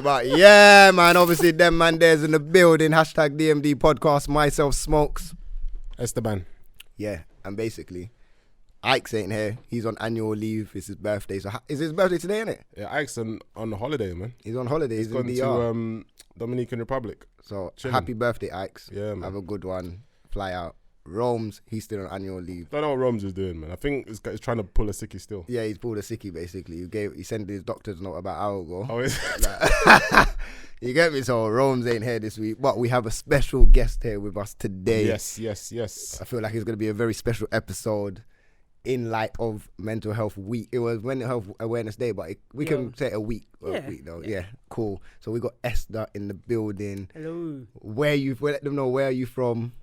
But yeah, man, obviously them man there's in the building. Hashtag DMD podcast. Myself Smokes. Esteban. Yeah, and basically, Ike's ain't here. He's on annual leave. It's his birthday. So is his birthday today, isn't it? Yeah, Ike's on holiday, man. He's on holiday. He's gone in DR. to Dominican Republic. So chilling. Happy birthday, Ike's. Yeah, man. Have a good one. Fly out. Rome's, he's still on annual leave. Don't know what Rome's is doing, man. I think it's trying to pull a sickie still. Yeah, he's pulled a sickie basically. He sent his doctor's note about an hour ago. Oh, is You get me? So Rome's ain't here this week, but we have a special guest here with us today. Yes. I feel like it's going to be a very special episode in light of Mental Health Week. It was Mental Health Awareness Day, but we can say a week. Yeah, cool. So we got Esther in the building. Hello. Let them know where are you from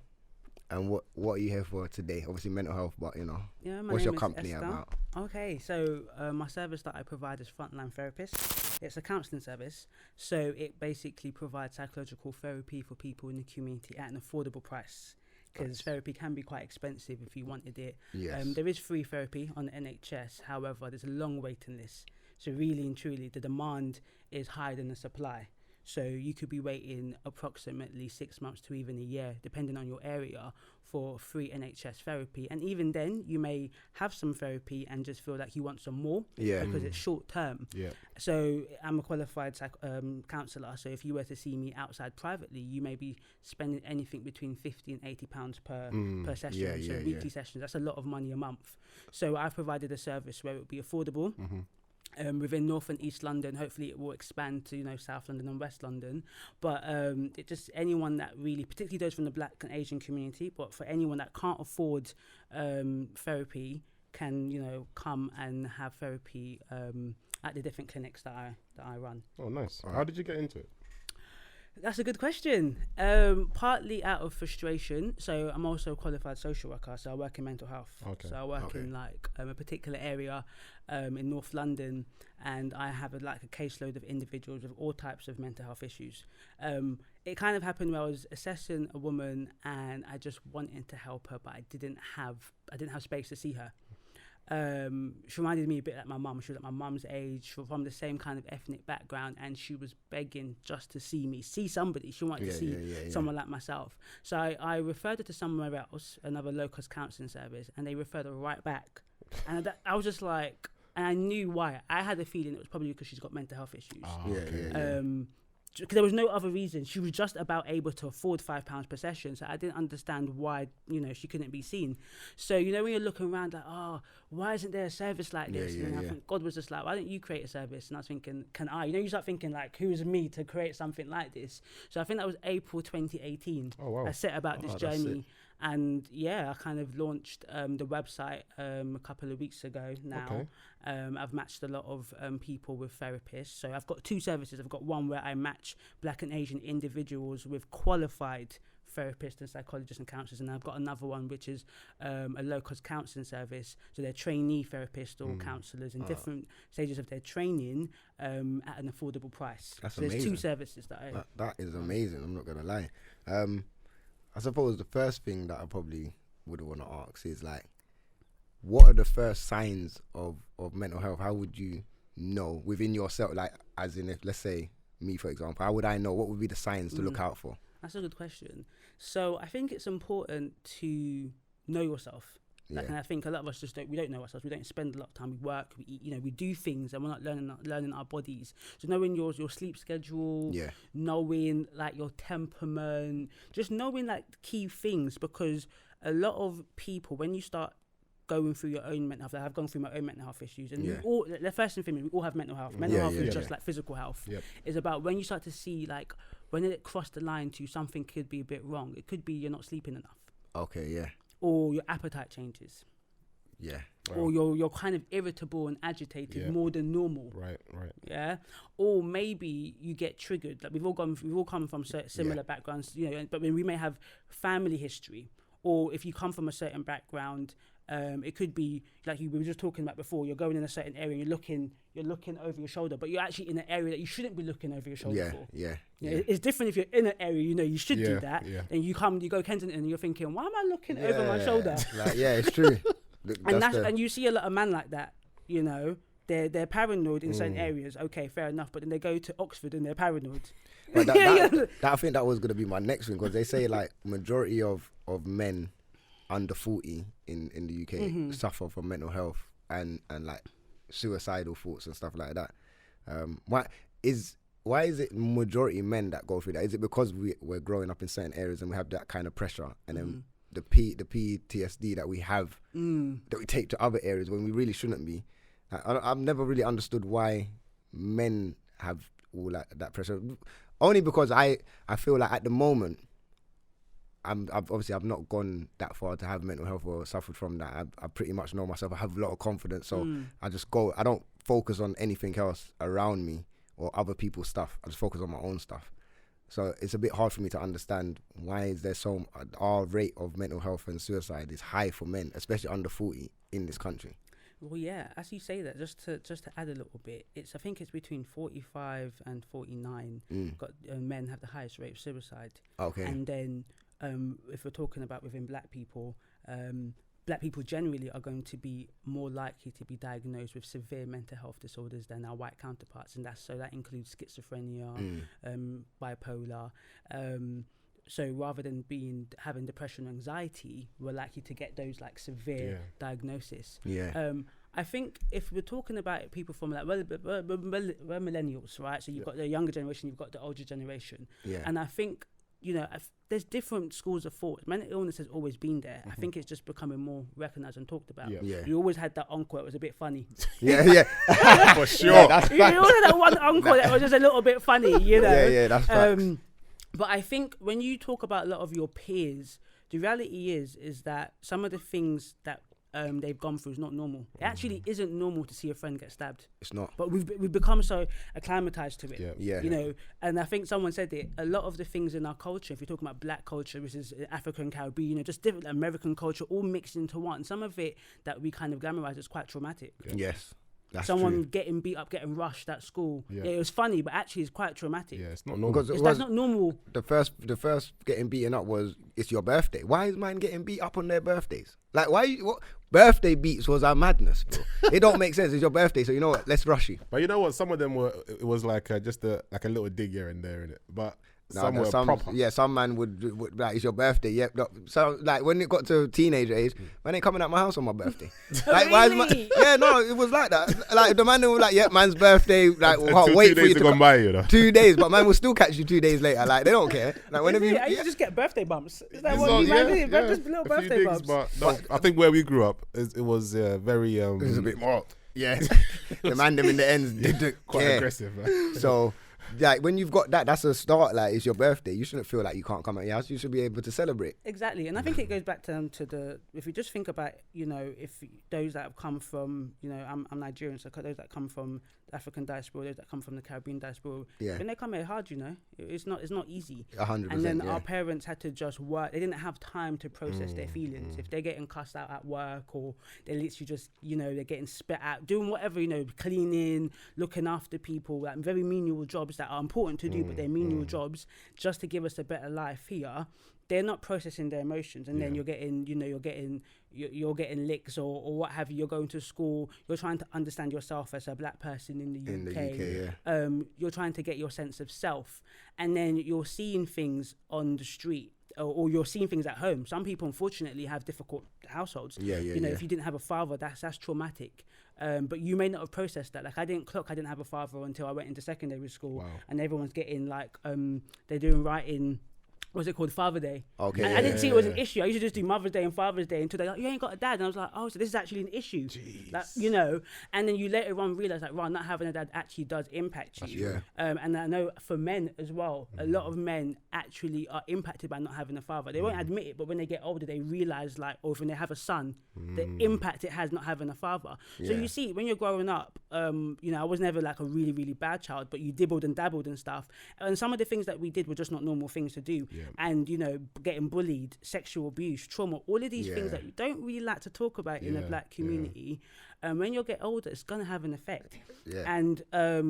and what are you here for today? Obviously mental health, but what's your company about? Okay, so my service that I provide is Frontline Therapist. It's a counselling service, so it basically provides psychological therapy for people in the community at an affordable price. Because therapy can be quite expensive if you wanted it. Yes. There is free therapy on the NHS, however, there's a long waiting list. So really and truly, the demand is higher than the supply. So you could be waiting approximately 6 months to even a year, depending on your area, for free NHS therapy. And even then, you may have some therapy and just feel like you want some more because it's short term. Yeah. So I'm a qualified counsellor. So if you were to see me outside privately, you may be spending anything between £50 and £80 per session. Weekly sessions, that's a lot of money a month. So I've provided a service where it would be affordable. Within North and East London. Hopefully it will expand to South London and West London, but it just anyone that really, particularly those from the Black and Asian community, but for anyone that can't afford therapy can come and have therapy at the different clinics that I run. Oh, nice. How did you get into it? That's a good question. Partly out of frustration. So I'm also a qualified social worker. So I work in mental health. Okay. So I work in a particular area in North London, and I have a caseload of individuals with all types of mental health issues. It kind of happened where I was assessing a woman, and I just wanted to help her, but I didn't have space to see her. She reminded me a bit like my mum. She was at my mum's age, from the same kind of ethnic background, and she was begging just to see somebody. She wanted to see someone like myself. So I referred her to somewhere else, another low-cost counselling service, and they referred her right back. And I was just like, and I knew why. I had a feeling it was probably because she's got mental health issues. Because there was no other reason. She was just about able to afford £5 per session. So I didn't understand why, she couldn't be seen. So, when you're looking around like, why isn't there a service like this? I think God was just like, why don't you create a service? And I was thinking, can I? You start thinking like, who is me to create something like this? So I think that was April 2018. Oh, wow. I set about this journey. And I kind of launched the website a couple of weeks ago now. Okay. I've matched a lot of people with therapists. So I've got two services. I've got one where I match Black and Asian individuals with qualified therapists and psychologists and counsellors, and I've got another one which is a low-cost counselling service. So they're trainee therapists or counsellors in different stages of their training at an affordable price. That's amazing. There's two services that that is amazing. I'm not gonna lie. I suppose the first thing that I probably would want to ask is what are the first signs of mental health? How would you know within yourself, as in if, let's say me, for example, how would I know? What would be the signs to look out for? That's a good question. So I think it's important to know yourself. And I think a lot of us we don't know ourselves. We don't spend a lot of time. We work, we eat, we do things, and we're not learning our bodies. So knowing your sleep schedule, knowing your temperament, just knowing key things, because a lot of people, when you start going through your own mental health, I've gone through my own mental health issues, and the first thing we all have mental health. Mental health is just like physical health. It's about when you start to see when it crossed the line to something could be a bit wrong. It could be you're not sleeping enough. Okay, yeah. Or your appetite changes. Yeah. Or you're kind of irritable and agitated more than normal. Right. Yeah. Or maybe you get triggered. We've all come from similar backgrounds, but when we may have family history, or if you come from a certain background, it could be we were just talking about before. You're going in a certain area, you're looking over your shoulder, but you're actually in an area that you shouldn't be looking over your shoulder for. Yeah. It's different if you're in an area you should do that, and you go Kensington and you're thinking, why am I looking over my shoulder? It's true. And you see a lot of men like that, they're paranoid in certain areas. Okay, fair enough. But then they go to Oxford and they're paranoid. But I think that was going to be my next thing, because they say like majority of men under 40 in the UK suffer from mental health and like suicidal thoughts and stuff like that. Why is it majority men that go through that? Is it because we're growing up in certain areas and we have that kind of pressure, and then the PTSD that we have that we take to other areas when we really shouldn't be? I've never really understood why men have all that pressure. Only because I feel like at the moment, I've not gone that far to have mental health or suffered from that. I pretty much know myself. I have a lot of confidence, so I just go. I don't focus on anything else around me or other people's stuff. I just focus on my own stuff. So it's a bit hard for me to understand why is there our rate of mental health and suicide is high for men, especially under 40 in this country. Well, yeah, as you say that, just to add a little bit, I think it's between 45 and 49 men have the highest rate of suicide. Okay. And then if we're talking about within black people generally are going to be more likely to be diagnosed with severe mental health disorders than our white counterparts, and that includes schizophrenia, bipolar. So rather than having depression and anxiety, we're likely to get those like severe diagnosis. Yeah. I think if we're talking about people from like we're millennials, right? So you've got the younger generation, you've got the older generation, and I think there's different schools of thought. Mental illness has always been there. I think it's just becoming more recognised and talked about. You always had that uncle that was a bit funny. For sure. That's you always had that one uncle that was just a little bit funny, Yeah, that's facts. But I think when you talk about a lot of your peers, the reality is that some of the things that they've gone through is not normal. It actually isn't normal to see a friend get stabbed. It's not. But we've become so acclimatized to it. Yeah. And I think someone said it, a lot of the things in our culture, if you're talking about black culture, which is African, Caribbean, just different American culture, all mixed into one. Some of it that we kind of glamorize is quite traumatic. Yes. That's someone true. getting beat up, getting rushed at school. Yeah, it was funny, but actually it's quite traumatic. Yeah, it's not normal. That's not normal. The first getting beaten up was, it's your birthday. Why is mine getting beat up on their birthdays? Like, what birthday beats was our madness, bro. It don't make sense. It's your birthday, so you know what? Let's rush you. But you know what? Some of them it was like just a little dig here and there in it. But some were proper. Yeah, some man would like, it's your birthday. Yep. No. So like when it got to teenager age, man ain't coming at my house on my birthday. Like, why is my? Yeah, no, it was like that. Like the man was like, yeah, man's birthday. Like, wait for you to come by, 2 days, but man will still catch you 2 days later. Like they don't care. Like whenever you just get birthday bumps. Is that what you man do? Just little birthday bumps. But no, I think where we grew up, it was very. It was a bit more. Yeah, the man them in the ends didn't quite care. Aggressive. Man. So. Like when you've got that's a start. Like it's your birthday, you shouldn't feel like you can't come at your house. You should be able to celebrate. Exactly, and I think it goes back to the, if you just think about, if those that have come from, I'm Nigerian, so those that come from the African diaspora, those that come from the Caribbean diaspora, when they come here hard, it's not easy. 100%. And then our parents had to just work. They didn't have time to process their feelings. If they're getting cussed out at work, or they're literally just they're getting spit out, doing whatever, cleaning, looking after people, like very menial jobs that are important to do, but they're menial jobs just to give us a better life here. They're not processing their emotions, and then you're getting you're getting licks or what have you. You're going to school, you're trying to understand yourself as a black person in the UK. You're trying to get your sense of self, and then you're seeing things on the street, or you're seeing things at home. Some people unfortunately have difficult households. If you didn't have a father, that's traumatic. But you may not have processed that. Like I didn't have a father until I went into secondary school. And everyone's getting like they're doing writing. What's it called? Father Day. Okay. And I didn't see it was an issue. I used to just do Mother's Day and Father's Day until they're like, you ain't got a dad. And I was like, oh, so this is actually an issue. Jeez. Like, and then you later on realize, like, not having a dad actually does impact you. And I know for men as well, a lot of men actually are impacted by not having a father. They won't admit it, but when they get older, they realize, like, or when they have a son, the impact it has not having a father. So you see, when you're growing up, I was never like a really, really bad child, but you dibbled and dabbled and stuff. And some of the things that we did were just not normal things to do. and, you know, getting bullied, sexual abuse, trauma, all of these things that you don't really like to talk about in the black community. When you get older, it's going to have an effect. Yeah. And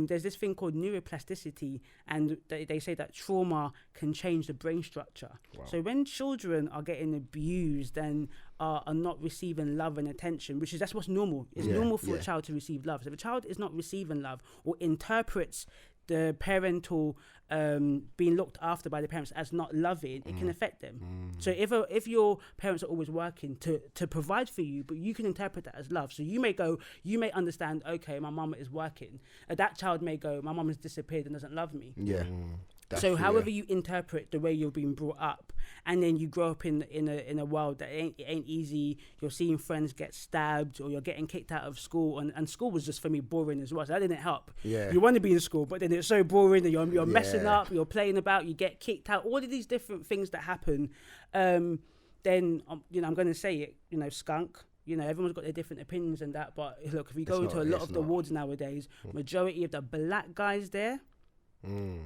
there's this thing called neuroplasticity, and they say that trauma can change the brain structure. Wow. So when children are getting abused and are not receiving love and attention, that's what's normal. It's normal for a child to receive love. So if a child is not receiving love or interprets the parental being looked after by the parents as not loving, it can affect them. So if your parents are always working to provide for you, but you can interpret that as love. So you may understand, okay, my mum is working. That child may go, my mum has disappeared and doesn't love me. Yeah. So however you interpret the way you're being brought up, and then you grow up in a world that ain't easy. You're seeing friends get stabbed, or you're getting kicked out of school, and school was just for me boring as well. So that didn't help. Yeah. You want to be in school, but then it's so boring, and you're messing up, you're playing about, you get kicked out. All of these different things that happen. Then I'm going to say it. You know, skunk. You know, everyone's got their different opinions and that. But look, if you go into a lot of the wards nowadays, majority of the black guys there.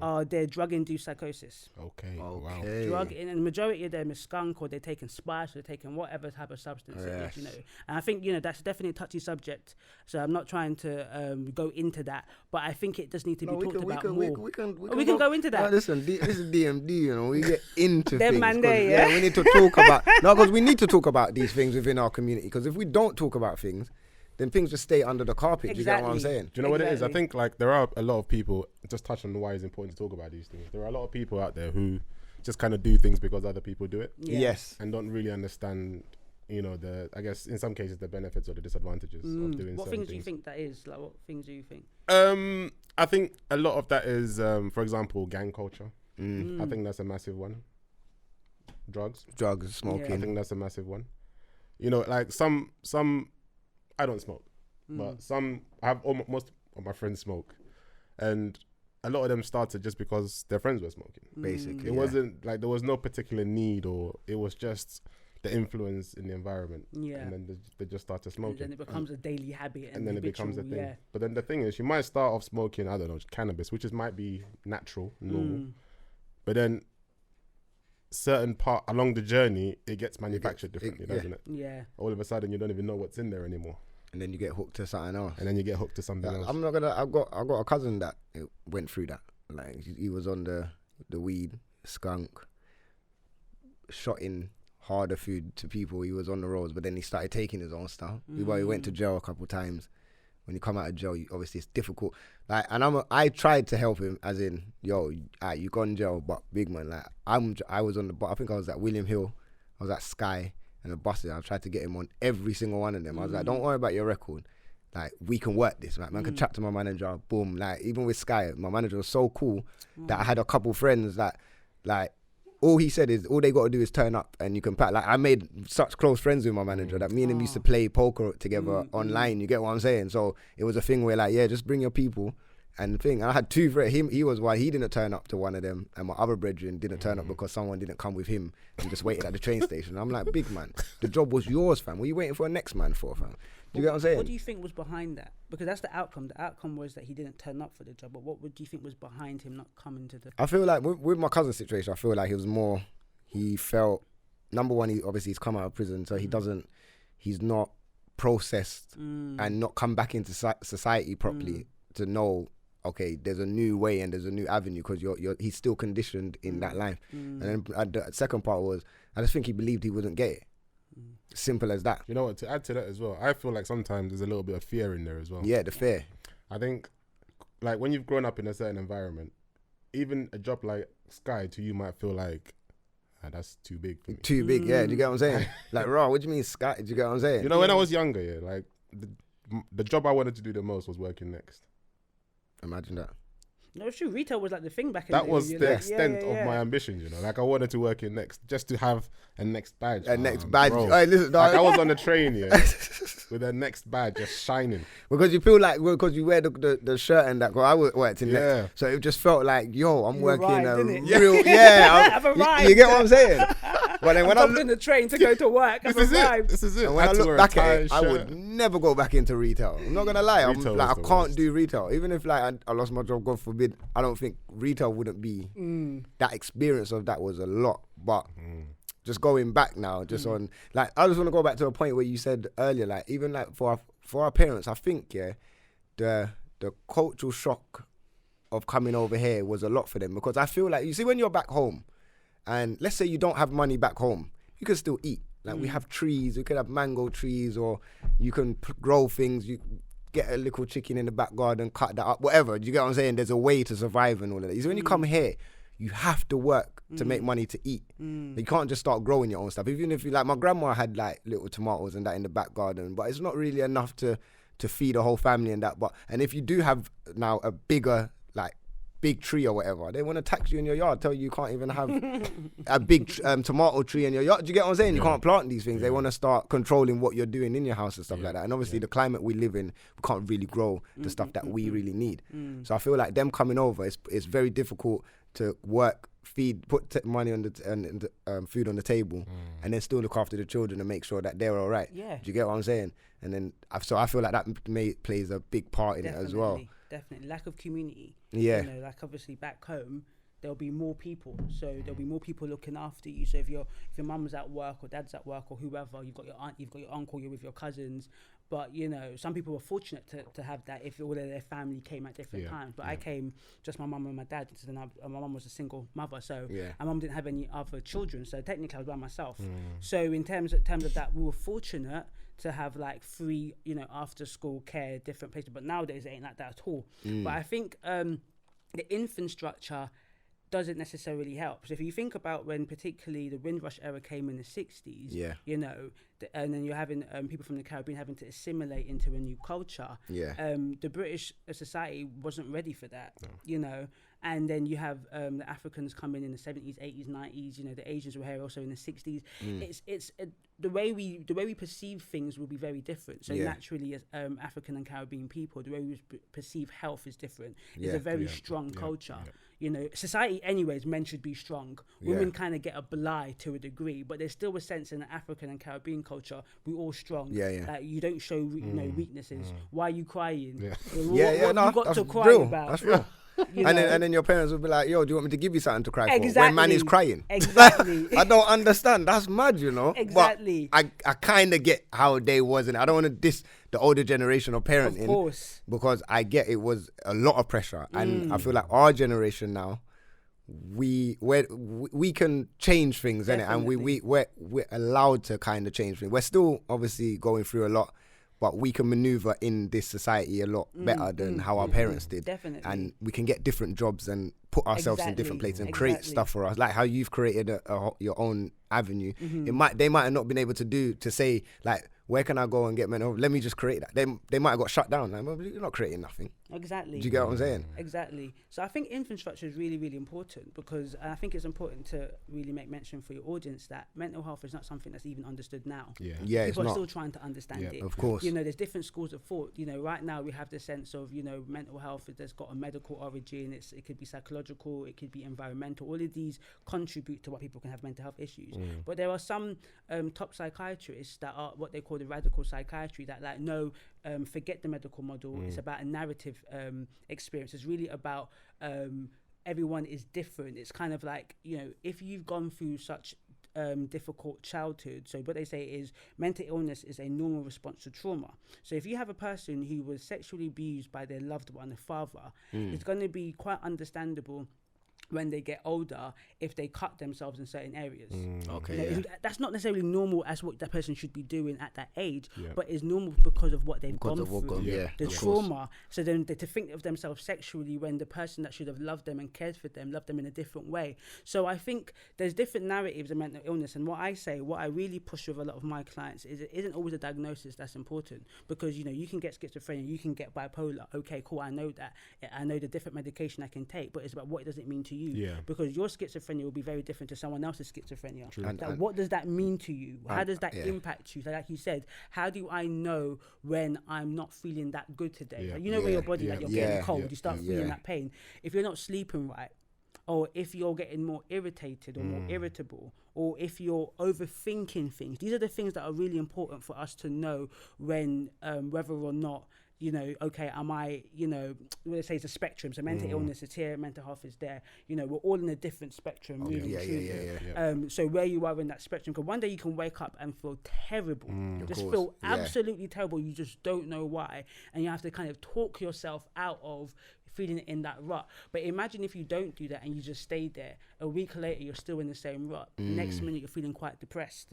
Are their drug-induced psychosis. Okay. Wow. And the majority of them is skunk, or they're taking spice, or they're taking whatever type of substance it is, you know. And I think, you know, that's definitely a touchy subject. So I'm not trying to go into that, but I think it does need to be talked about more. We can go into that. No, listen, this is DMD, you know. We get into things. We need to talk about. No, because we need to talk about these things within our community. Because if we don't talk about things, then things just stay under the carpet. Do you get what I'm saying? Do you know what it is? I think like there are a lot of people, just touch on why it's important to talk about these things. There are a lot of people out there who just kind of do things because other people do it. Yeah. Yes. And don't really understand, you know, I guess in some cases the benefits or the disadvantages of doing certain things. What things do you think that is? Like, what things do you think? I think a lot of that is, for example, gang culture. I think that's a massive one. Drugs, smoking. I think that's a massive one. You know, like some I don't smoke, but most of my friends smoke, and a lot of them started just because their friends were smoking. Basically, it wasn't like there was no particular need, or it was just the influence in the environment. Yeah, and then they just started smoking. And then it becomes a daily habit, and then it becomes a thing. Yeah. But then the thing is, you might start off smoking, I don't know, cannabis, which might be natural, normal, but then certain part along the journey, it gets manufactured differently, doesn't it? Yeah. All of a sudden, you don't even know what's in there anymore. And then you get hooked to something else. I'm not gonna. I've got a cousin that went through that. Like he was on the weed, skunk, shotting harder food to people. He was on the roads, but then he started taking his own stuff. He went to jail a couple of times. When you come out of jail, obviously it's difficult. Like, and I tried to help him, as in, yo, you gone in jail, but big man, like I was on the. I think I was at William Hill, I was at Sky. And the buses, I tried to get him on every single one of them. I was like, don't worry about your record. Like, we can work this. Like, man can chat to my manager, boom. Like, even with Sky, my manager was so cool that I had a couple friends that, like, all he said is, all they got to do is turn up and you can pack. Like, I made such close friends with my manager that me and him used to play poker together online. You get what I'm saying? So it was a thing where, like, yeah, just bring your people. And the thing, I had two friends. He was why he didn't turn up to one of them, and my other brethren didn't turn up because someone didn't come with him and just waited at the train station. I'm like, big man, the job was yours, fam. What are you waiting for a next man for, fam? Do you get what I'm saying? What do you think was behind that? Because that's the outcome. The outcome was that he didn't turn up for the job. But what do you think was behind him not coming to the... I feel like with my cousin's situation, I feel like he felt, number one, he's come out of prison, so he's not processed and not come back into society properly to know, okay, there's a new way and there's a new avenue, because he's still conditioned in that life. And then the second part was, I just think he believed he wouldn't get it. Simple as that. You know what, to add to that as well, I feel like sometimes there's a little bit of fear in there as well. Yeah, the fear. I think, like, when you've grown up in a certain environment, even a job like Sky to you might feel like, that's too big for me. Too big, yeah. Do you get what I'm saying? Like, raw, what do you mean Sky? Do you get what I'm saying? You know, when I was younger, yeah, like, the job I wanted to do the most was working next. Imagine that. No, it's true. Retail was like the thing back in the day. That was the extent of my ambition, you know. Like, I wanted to work in next, just to have a next badge. A next badge. Hey, listen, like, I was on the train, yeah, with a next badge just shining. Because you feel like, because you wear the shirt and that, because I worked in next. So it just felt like, yo, I'm working a real, you get what I'm saying? But then when I'm in the train to go to work. This is it. And when I look back at it, I would never go back into retail. I'm not gonna lie. I'm like, I can't do retail. Even if like I lost my job, God forbid, I don't think retail wouldn't be that experience of that was a lot. But just going back now, just on like, I just want to go back to a point where you said earlier, like even like for our parents, I think the cultural shock of coming over here was a lot for them, because I feel like, you see, when you're back home, and let's say you don't have money back home, you can still eat. Like we have trees, we could have mango trees, or you can grow things. You get a little chicken in the back garden, cut that up, whatever. Do you get what I'm saying? There's a way to survive and all of that. So when you come here, you have to work to make money to eat. You can't just start growing your own stuff. Even if you, like, my grandma had like little tomatoes and that in the back garden, but it's not really enough to feed a whole family and that. And if you do have now a bigger, like, big tree or whatever, they want to tax you in your yard, tell you can't even have a big tomato tree in your yard. Do you get what I'm saying? You can't plant these things. They want to start controlling what you're doing in your house and stuff like that. And obviously the climate we live in, we can't really grow the stuff that we really need. So I feel like them coming over, it's very difficult to work, put money on the food on the table, and then still look after the children and make sure that they're all right. Yeah. Do you get what I'm saying? And then so I feel like that plays a big part in it as well. Definitely. Lack of community. Yeah. You know, like obviously back home, there'll be more people. So there'll be more people looking after you. So if your mum's at work or dad's at work or whoever, you've got your aunt, you've got your uncle, you're with your cousins. But, you know, some people were fortunate to have that if all of their family came at different times. But I came just my mum and my dad. So then my mum was a single mother. So my mum didn't have any other children. So technically I was by myself. So in terms of that, we were fortunate to have like free, you know, after school care, different places. But nowadays it ain't like that at all. But I think the infrastructure doesn't necessarily help. So if you think about when particularly the Windrush era came in the 60s, you know, and then you're having people from the Caribbean having to assimilate into a new culture, the British society wasn't ready for that, you know. And then you have the Africans coming in the 70s, 80s, 90s. You know, the Asians were here also in the 60s. The way we perceive things will be very different. So naturally, as African and Caribbean people, the way we perceive health is different. It's a very strong culture. You know, society, anyways, men should be strong. Women kind of get a belie to a degree, but there's still a sense in the African and Caribbean culture we're all strong. Like you don't show weaknesses. Why are you crying? What you got to cry about? That's real. And then your parents would be like, yo, do you want me to give you something to cry for? When man is crying. Exactly. I don't understand. That's mad, you know. Exactly. But I kind of get how they wasn't. I don't want to diss the older generation of parenting. Of course. Because I get it was a lot of pressure. And I feel like our generation now, we can change things, innit? And we're allowed to kind of change things. We're still obviously going through a lot, but we can maneuver in this society a lot better than how our parents did. Definitely. And we can get different jobs and put ourselves in different places and create stuff for us. Like how you've created your own avenue. They might have not been able to say, like, where can I go and get mental health? Let me just create that. They might have got shut down. Like, well, you're not creating nothing. Exactly. Do you get what I'm saying? Exactly. So I think infrastructure is really, really important, because I think it's important to really make mention for your audience that mental health is not something that's even understood now. People are still trying to understand it. Of course. You know, there's different schools of thought. You know, right now we have the sense of, you know, mental health that's got a medical origin. It could be psychological. It could be environmental. All of these contribute to why people can have mental health issues. But there are some top psychiatrists that are what they call the radical psychiatry that like, no, forget the medical model. It's about a narrative experience. It's really about everyone is different. It's kind of like, you know, if you've gone through such difficult childhood, so what they say is mental illness is a normal response to trauma. So if you have a person who was sexually abused by their loved one, a father, it's going to be quite understandable when they get older if they cut themselves in certain areas. That's not necessarily normal as what that person should be doing at that age, but it's normal because of what they've gone through, the trauma. So then to think of themselves sexually when the person that should have loved them and cared for them loved them in a different way. So I think there's different narratives of mental illness, and what I really push with a lot of my clients is it isn't always a diagnosis that's important, because, you know, you can get schizophrenia, you can get bipolar. Okay, cool, I know that. I know the different medication I can take, but it's about what does it mean to you, because your schizophrenia will be very different to someone else's schizophrenia. And what does that mean to you? How does that impact you? So like you said, how do I know when I'm not feeling that good today? Like, you know, when your body, like you're getting cold, you start feeling that pain. If you're not sleeping right, or if you're getting more irritated or more irritable, or if you're overthinking things. These are the things that are really important for us to know when whether or not, you know, okay, am I, you know, let's say it's a spectrum. So mental illness is here, mental health is there. You know, we're all in a different spectrum, really. So where you are in that spectrum, because one day you can wake up and feel terrible, just feel absolutely terrible. You just don't know why, and you have to kind of talk yourself out of feeling in that rut. But imagine if you don't do that and you just stay there. A week later, you're still in the same rut. Next minute, you're feeling quite depressed.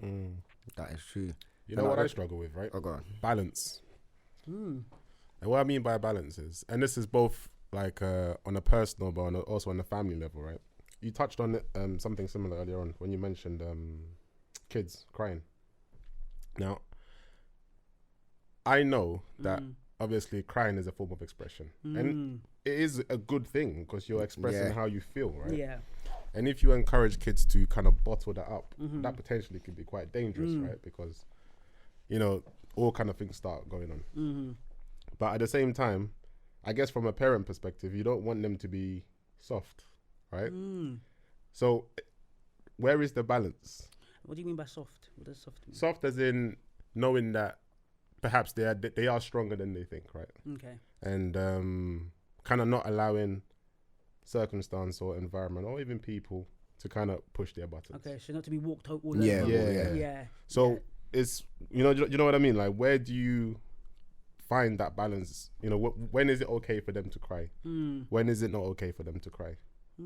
That is true. You know what I struggle with, right? Oh, go on. Balance. And what I mean by balance is, and this is both like on a personal but also on a family level, right? You touched on it, something similar earlier on when you mentioned kids crying. Now, I know that obviously crying is a form of expression, and it is a good thing because you're expressing how you feel, right? Yeah. And if you encourage kids to kind of bottle that up, that potentially could be quite dangerous, right? Because, you know, all kind of things start going on. But at the same time, I guess from a parent perspective, you don't want them to be soft, right? So where is the balance? What do you mean by soft? What does soft mean? Soft as in knowing that perhaps they are stronger than they think, right? Okay. And kind of not allowing circumstance or environment or even people to kind of push their buttons. Okay, so not to be walked all over. Yeah. So it's, you know what I mean? Like, where do you find that balance? You know, when is it okay for them to cry? When is it not okay for them to cry? I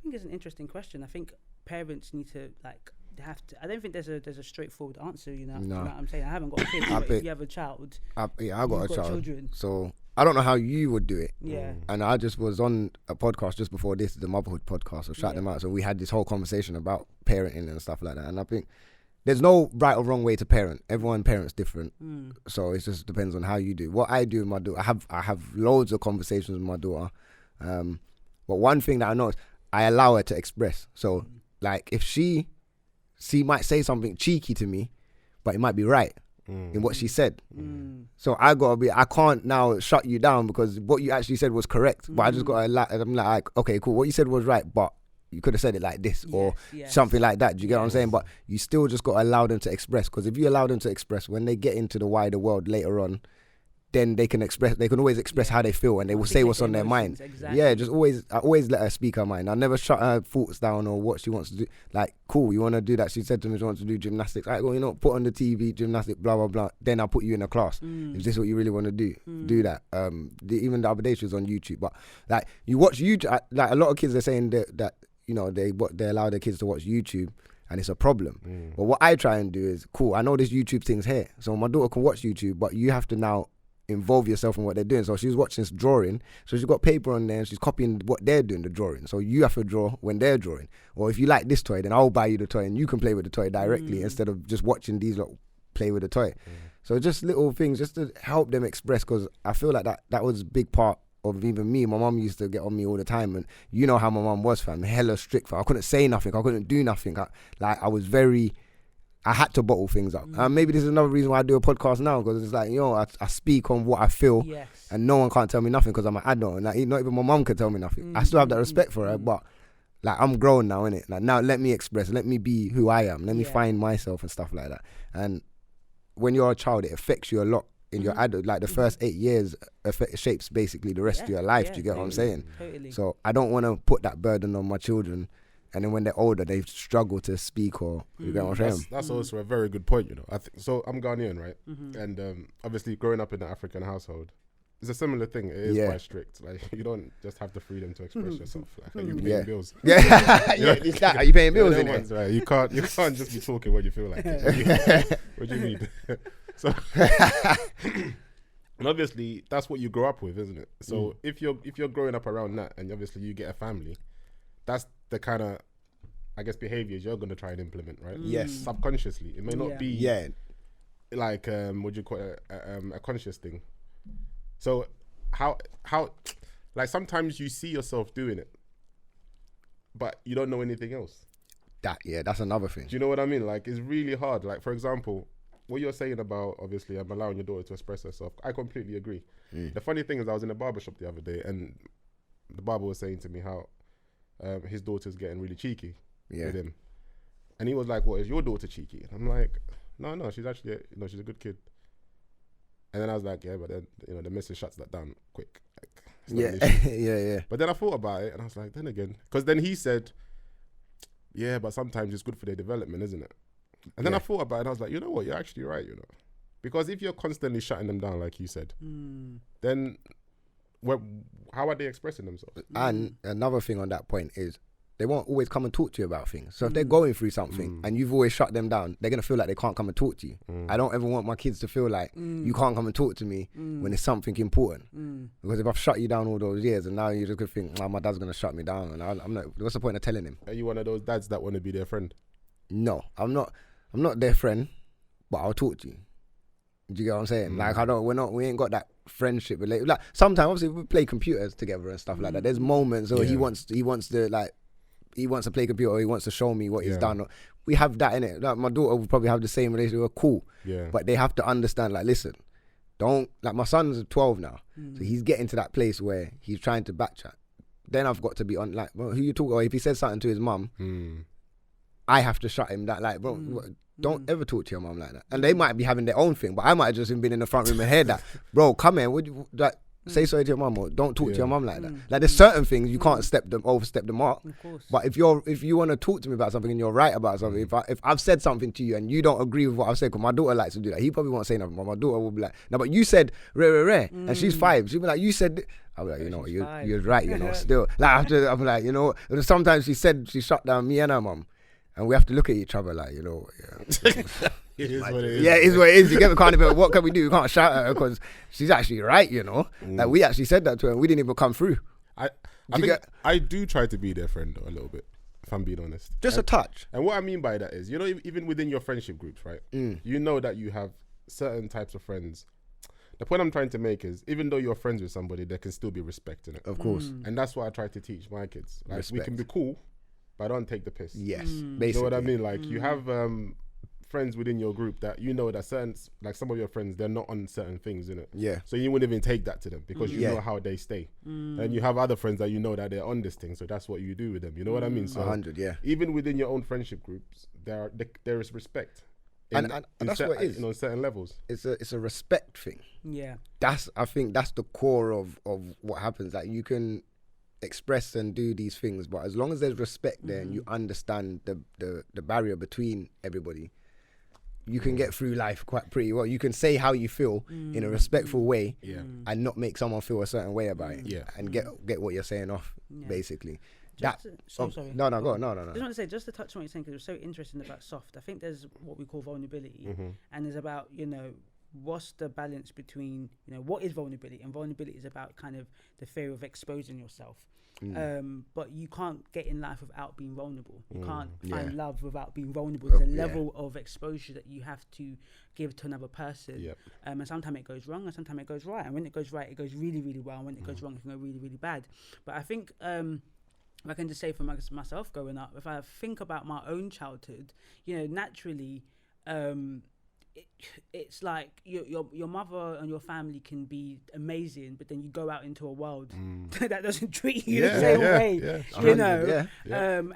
think it's an interesting question. I think parents need to, like, they have to. I don't think there's a straightforward answer. You know, you know what I'm saying? I haven't got a kid, but if you have a child, I got a child. Children. So I don't know how you would do it. Yeah. And I just was on a podcast just before this, the Motherhood podcast. So shout them out. So we had this whole conversation about parenting and stuff like that. And I think there's no right or wrong way to parent. Everyone parents different. So it just depends on how you do. What I do with my daughter, I have loads of conversations with my daughter. But one thing that I know is I allow her to express. So like if she might say something cheeky to me, but it might be right in what she said. So I can't now shut you down because what you actually said was correct. But I just gotta I'm like, okay, cool. What you said was right, but you could have said it like this or something like that. Do you get what I'm saying? But you still just got to allow them to express, because if you allow them to express, when they get into the wider world later on, then they can always express how they feel, and they will say what's on their mind. Exactly. Yeah, I always let her speak her mind. I never shut her thoughts down or what she wants to do. Like, cool, you want to do that? She said to me she wants to do gymnastics. All right, well, you know, put on the TV, gymnastics, blah, blah, blah. Then I'll put you in a class. If this is what you really want to do, do that. Even the other day she was on YouTube. But like, you watch YouTube, like a lot of kids are saying that you know, they allow their kids to watch YouTube, and it's a problem. But what I try and do is, cool, I know this YouTube thing's here, so my daughter can watch YouTube, but you have to now involve yourself in what they're doing. So she's watching this drawing, so she's got paper on there and she's copying what they're doing, the drawing. So you have to draw when they're drawing. Or if you like this toy, then I'll buy you the toy and you can play with the toy directly instead of just watching these lot play with the toy. So just little things just to help them express, because I feel like that was a big part of even me. My mum used to get on me all the time, and you know how my mum was, fam, hella strict, fam. I couldn't say nothing, I couldn't do nothing. I had to bottle things up. Maybe this is another reason why I do a podcast now, because it's like, you know, I speak on what I feel, and no one can't tell me nothing because I'm an adult, and like, not even my mum can tell me nothing. I still have that respect for her, but like, I'm grown now, innit? Like, now let me express, let me be who I am, let me find myself and stuff like that. And when you're a child, it affects you a lot in your adult, like the first 8 years shapes basically the rest of your life. Do you get what I'm saying? Totally. So I don't want to put that burden on my children, and then when they're older, they struggle to speak, or you get what I'm saying? That's also a very good point, you know. I think so. I'm Ghanaian, right? And obviously, growing up in an African household, it's a similar thing. It is quite strict. Like, you don't just have the freedom to express yourself. Like, you're paying bills. It's like, are you paying bills in it? Right? You can't just be talking when you feel like it. What do you mean? So, and obviously, that's what you grow up with, isn't it? So if you're growing up around that, and obviously you get a family, that's the kind of, I guess, behaviors you're going to try and implement, right? Yes. Subconsciously. It may not be like, what do you call it, a conscious thing. So how, like, sometimes you see yourself doing it, but you don't know anything else. That's another thing. Do you know what I mean? Like, it's really hard. Like, for example, what you're saying about, obviously, allowing your daughter to express herself, I completely agree. The funny thing is, I was in a barbershop the other day, and the barber was saying to me how his daughter's getting really cheeky Yeah. with him. And he was like, what, is your daughter cheeky? And I'm like, no, she's actually, she's a good kid. And then I was like, yeah, but then, the missus shuts that down quick. Like, it's not an issue. yeah. But then I thought about it and I was like, then again, because then he said, yeah, but sometimes it's good for their development, isn't it? And then I thought about it and I was like, you know what, you're actually right, Because if you're constantly shutting them down, like you said, then how are they expressing themselves? And another thing on that point is they won't always come and talk to you about things. So if they're going through something and you've always shut them down, they're going to feel like they can't come and talk to you. I don't ever want my kids to feel like you can't come and talk to me when it's something important. Because if I've shut you down all those years and now you're just going to think, my dad's going to shut me down. And I'm not, what's the point of telling him? Are you one of those dads that want to be their friend? No, I'm not their friend, but I'll talk to you. Do you get what I'm saying? Like, we ain't got that friendship related. Like, sometimes obviously we play computers together and stuff like that. There's moments where he wants to play computer, or he wants to show me what he's done. We have that in it. Like, my daughter will probably have the same relationship. We're cool. Yeah. But they have to understand, like, listen, don't, like, my son's 12 now. So he's getting to that place where he's trying to backtrack. Then I've got to be on, like, well, who you talk, or if he says something to his mum, I have to shut him that, like, bro, don't ever talk to your mum like that. And they might be having their own thing, but I might have just been in the front room and heard that, bro, come here, would you, like, say sorry to your mum, or don't talk to your mum like that. Like, there's certain things you can't overstep the mark. Of course. But if you want to talk to me about something and you're right about something, if I've said something to you and you don't agree with what I've said, because my daughter likes to do that, he probably won't say nothing, but my daughter will be like, no, but you said rare, and she's 5. She'll be like, you said. I'll be like, you're right, still. Like, I'll be like, sometimes she shut down me and her mum, and we have to look at each other like, It is what it is. Yeah, it is what it is. You get me, can't even, what can we do? We can't shout at her because she's actually right, Like, we actually said that to her and we didn't even come through. I do try to be their friend a little bit, if I'm being honest. Just a touch. And what I mean by that is, even within your friendship groups, right? You know that you have certain types of friends. The point I'm trying to make is, even though you're friends with somebody, there can still be respect in it. Of course. And that's what I try to teach my kids. Like, respect. We can be cool, but don't take the piss. Yes, basically. You know what I mean? Like, you have friends within your group that that certain, like, some of your friends, they're not on certain things, innit? Yeah. So you wouldn't even take that to them because you know how they stay. And you have other friends that that they're on this thing, so that's what you do with them. You know what I mean? So 100, yeah. Even within your own friendship groups, there is respect. And that's what it is. On certain levels. It's a respect thing. Yeah. I think that's the core of what happens. Like, you can express and do these things, but as long as there's respect there and you understand the barrier between everybody, you can get through life quite pretty well. You can say how you feel in a respectful way and not make someone feel a certain way about it. And get what you're saying off, basically. Sorry. No, go on. No. I just want to say, just to touch on what you're saying, because it was so interesting about soft. I think there's what we call vulnerability, and it's about, what's the balance between, what is vulnerability? And vulnerability is about kind of the fear of exposing yourself. But you can't get in life without being vulnerable. You can't find love without being vulnerable. There's a level of exposure that you have to give to another person. And sometimes it goes wrong and sometimes it goes right. And when it goes right, it goes really, really well. And when it goes wrong, it can go really, really bad. But I think... I can just say for myself growing up, if I think about my own childhood, naturally, it's like your mother and your family can be amazing, but then you go out into a world that doesn't treat you the same way,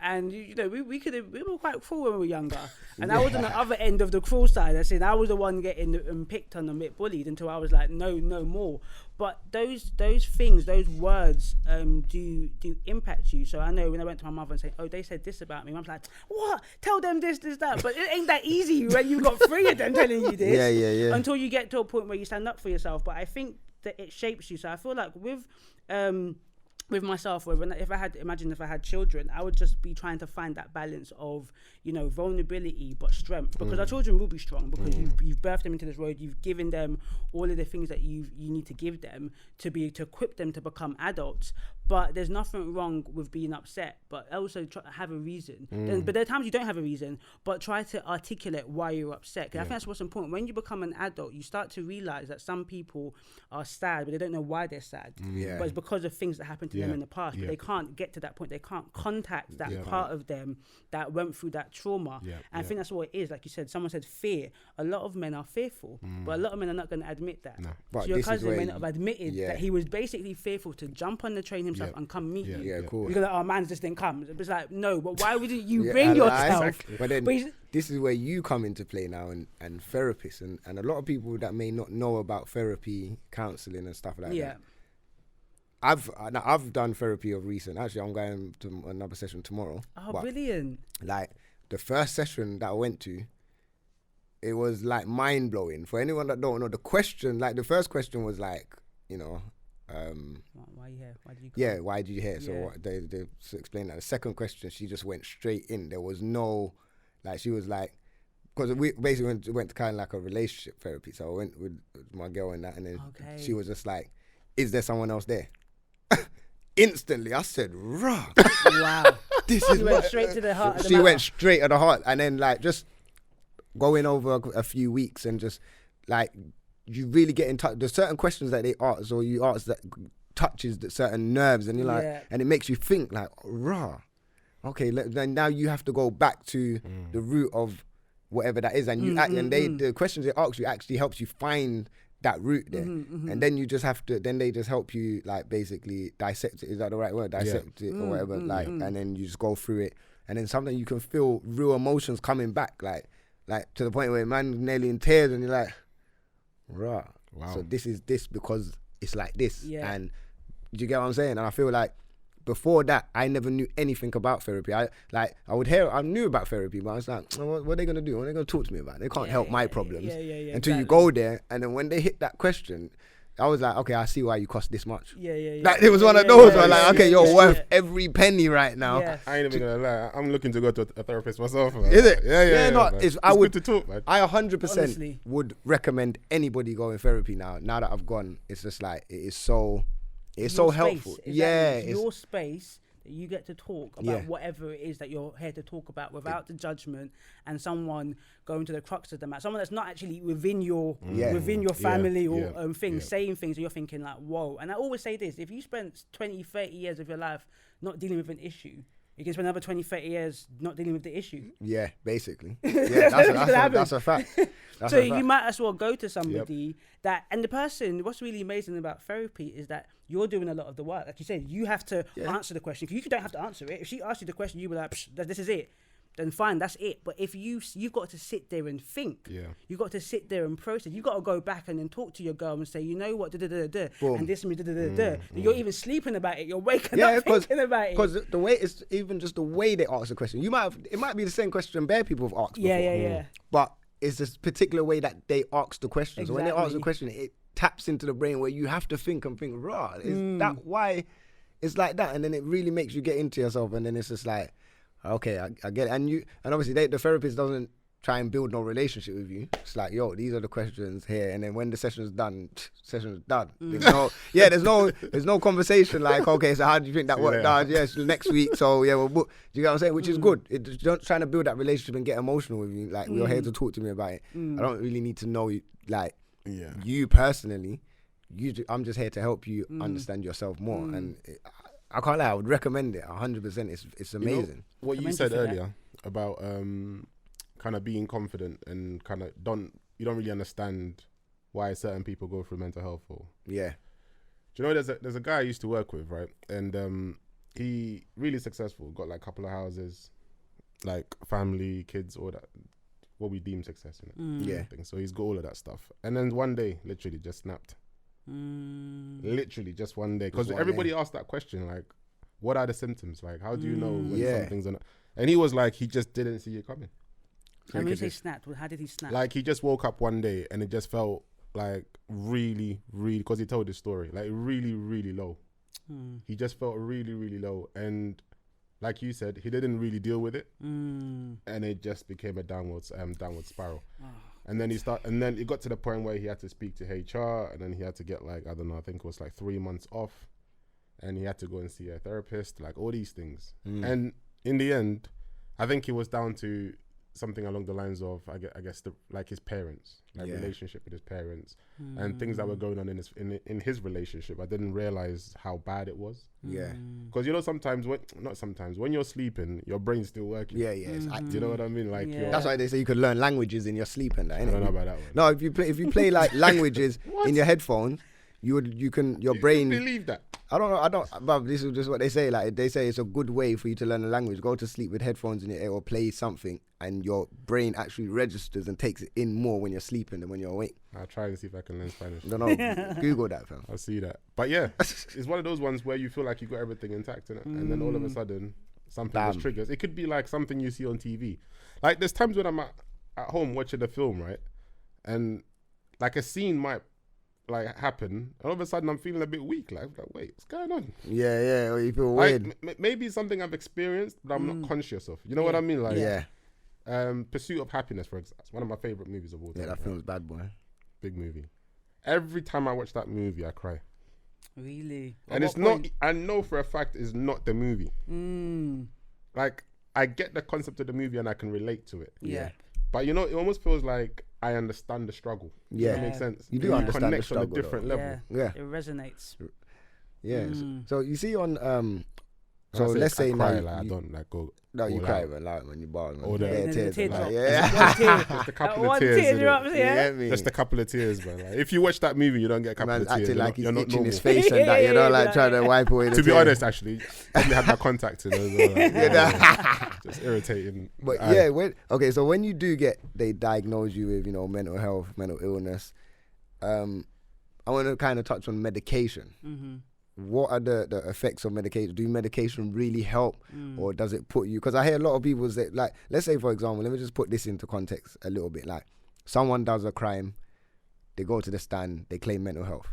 and we were quite cruel when we were younger, and I was on the other end of the cruel side. I said I was the one getting picked on and bullied until I was like, no more. But those things, those words, do impact you. So I know when I went to my mother and said, "Oh, they said this about me," Mom's like, "What? Tell them this, that." But it ain't that easy when you've got 3 of them telling you this. Yeah. Until you get to a point where you stand up for yourself. But I think that it shapes you. So I feel like with myself, if I had children, I would just be trying to find that balance of, vulnerability but strength, because our children will be strong because you've birthed them into this world, you've given them all of the things that you need to give them to equip them to become adults. But there's nothing wrong with being upset, but also try to have a reason. But there are times you don't have a reason, but try to articulate why you're upset. Because I think that's what's important. When you become an adult, you start to realize that some people are sad, but they don't know why they're sad. But it's because of things that happened to them in the past. But they can't get to that point. They can't contact that part of them that went through that trauma. And I think that's what it is. Like you said, someone said fear. A lot of men are fearful, but a lot of men are not going to admit that. So your cousin may not have admitted that he was basically fearful to jump on the train himself himself and come meet you. Yeah, cool. Because our man just didn't come. It's like, no, but why wouldn't you bring yourself? Exactly. But then this is where you come into play now, and therapists and a lot of people that may not know about therapy, counselling and stuff like that. I've done therapy of recent. Actually, I'm going to another session tomorrow. Oh, brilliant. Like, the first session that I went to, it was like mind blowing. For anyone that don't know, the first question was like, you know, why are you here? Why did you come? Yeah, why did you here? So they explained that. The second question, she just went straight in. There was no, like, she was like, because we basically went to kind of like a relationship therapy. So I went with my girl and that, and then she was just like, is there someone else there? Instantly, I said, "Rah!" Wow, this is went straight to the heart. Of the she matter. went straight to the heart, and then like just going over a few weeks and just like you really get in touch. There's certain questions that they ask or you ask that touches certain nerves, and you're like, and it makes you think like, "Rah, okay." Then now you have to go back to the root of whatever that is, and the questions they ask you actually helps you find that route there, and then you just have to. Then they just help you like basically dissect it. Is that the right word? Dissect it or whatever. And then you just go through it, and then sometimes you can feel real emotions coming back, like to the point where man nearly in tears, and you're like, rah. Wow. So this is this because it's like this, and do you get what I'm saying? And I feel like before that, I never knew anything about therapy. I knew about therapy, but I was like, what are they going to do? What are they going to talk to me about? They can't help my problems until you go there. And then when they hit that question, I was like, okay, I see why you cost this much. Like, it was one of those where like, okay, you're worth every penny right now. I ain't even going to lie. I'm looking to go to a therapist myself. Man. Is it? Yeah. No, it's good to talk, man. I 100% would recommend anybody going therapy now. Now that I've gone, it's just like, it's so helpful. Exactly. Yeah. It's your space that you get to talk about whatever it is that you're here to talk about without the judgment and someone going to the crux of the matter. Someone that's not actually within your family or saying things and you're thinking like, whoa. And I always say this, if you spend 20, 30 years of your life not dealing with an issue, you can spend another 20, 30 years not dealing with the issue. Yeah, basically. Yeah, that's a fact. You might as well go to somebody that, and the person, what's really amazing about therapy is that you're doing a lot of the work. Like you said, you have to answer the question. If you don't have to answer it, if she asks you the question, you be like, this is it. Then fine, that's it. But if you've got to sit there and think, you've got to sit there and process. You've got to go back and then talk to your girl and say, you know what, and this and you're even sleeping about it. You're waking up thinking about it. Because the way it's even just the way they ask the question. It might be the same question bare people have asked before. Yeah. But it's this particular way that they ask the question. So when they ask the question, it taps into the brain where you have to think, rah, is that why it's like that? And then it really makes you get into yourself, and then it's just like, okay, I get it. And obviously the therapist doesn't try and build no relationship with you. It's like, yo, these are the questions here, and then when the session's done. There's no conversation like, okay, so how do you think that worked out? Yes, next week. So we'll book. Do you get what I'm saying? Which is good. It's not trying to build that relationship and get emotional with you. Like, you're here to talk to me about it. I don't really need to know you personally. I'm just here to help you understand yourself more. And I can't lie, I would recommend it 100%. It's amazing. You know, what you said earlier about kind of being confident and kind of you don't really understand why certain people go through mental health. Do you know there's a guy I used to work with, right? And he really successful, got like a couple of houses, like family, kids, all that, what we deem success in it. So he's got all of that stuff. And then one day, literally just snapped. Literally just one day, because everybody asked that question, like, what are the symptoms? Like, how do you know when something's on? And he was like, he just didn't see it coming. And when you say snapped, how did he snap? Like, he just woke up one day and it just felt like really, really, because he told this story, like really, really low. He just felt really, really low, and like you said, he didn't really deal with it, and it just became a downward spiral. And then it got to the point where he had to speak to HR, and then he had to get like, I don't know, I think it was like 3 months off, and he had to go and see a therapist, like all these things. And in the end, I think it was down to something along the lines of, I guess like his parents, like relationship with his parents, and things that were going on in his relationship. I didn't realize how bad it was. Because when you're sleeping, your brain's still working. It's active. You know what I mean? Like that's why they say you could learn languages in your sleep and that. I don't know about that one. No, if you play like languages in your headphones, your brain. Believe that? I don't know. But this is just what they say. Like they say, it's a good way for you to learn a language. Go to sleep with headphones in your ear or play something, and your brain actually registers and takes it in more when you're sleeping than when you're awake. I'll try and see if I can learn Spanish. No, Google that, fam. I'll see that. But yeah, it's one of those ones where you feel like you got everything intact in it, and then all of a sudden something just triggers. It could be like something you see on TV. Like there's times when I'm at home watching a film, right, and like a scene might like happen, and all of a sudden I'm feeling a bit weak. Like wait, what's going on? Yeah. Or you feel like, weird. Maybe it's something I've experienced, but I'm not conscious of. You know what I mean? Like Pursuit of Happiness, for example, it's one of my favorite movies of all time. Yeah, that film's bad, boy. Big movie. Every time I watch that movie, I cry. Really? And it's not. I know for a fact it's not the movie. Like I get the concept of the movie and I can relate to it. Yeah. But you know, it almost feels like I understand the struggle. Yeah. Does that make sense? You do understand the connect struggle on a different level. Yeah. It resonates. Yeah. So you see on so let's say now I don't like go. No, you cry when you bar. Just a couple of One tears. teardrops, yeah. Just a couple of tears, man. Like, if you watch that movie, you don't get a couple of tears. Acting like he's you're not itching normal. his face and that, you know, like trying to wipe away the To be tears. honest, actually, probably had my contact in as well. Just irritating. But so when you do they diagnose you with, you know, mental health, mental illness, I want to kind of touch on medication. Mm-hmm. What are the effects of medication? Do medication really help, or does it put you? Because I hear a lot of people say, like, let's say for example, let me just put this into context a little bit. Like, someone does a crime, they go to the stand, they claim mental health.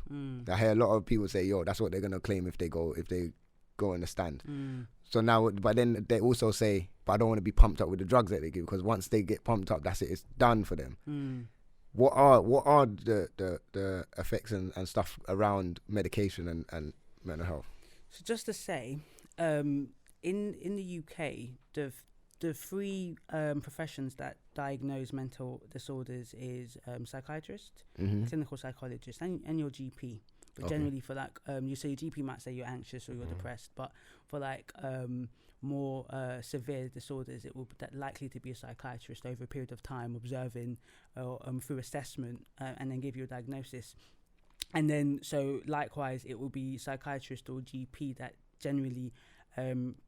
I hear a lot of people say, "Yo, that's what they're gonna claim if they go in the stand." So now, but then they also say, "But I don't want to be pumped up with the drugs that they give, because once they get pumped up, that's it. It's done for them." What are the effects and stuff around medication and mental health? So just to say, in the UK, the three professions that diagnose mental disorders is psychiatrist, clinical psychologist, and your GP. But generally for like, you say your GP might say you're anxious or you're depressed, but for like more severe disorders, it will be likely to be a psychiatrist over a period of time, observing through assessment and then give you a diagnosis. And then, so likewise, it will be psychiatrist or GP that generally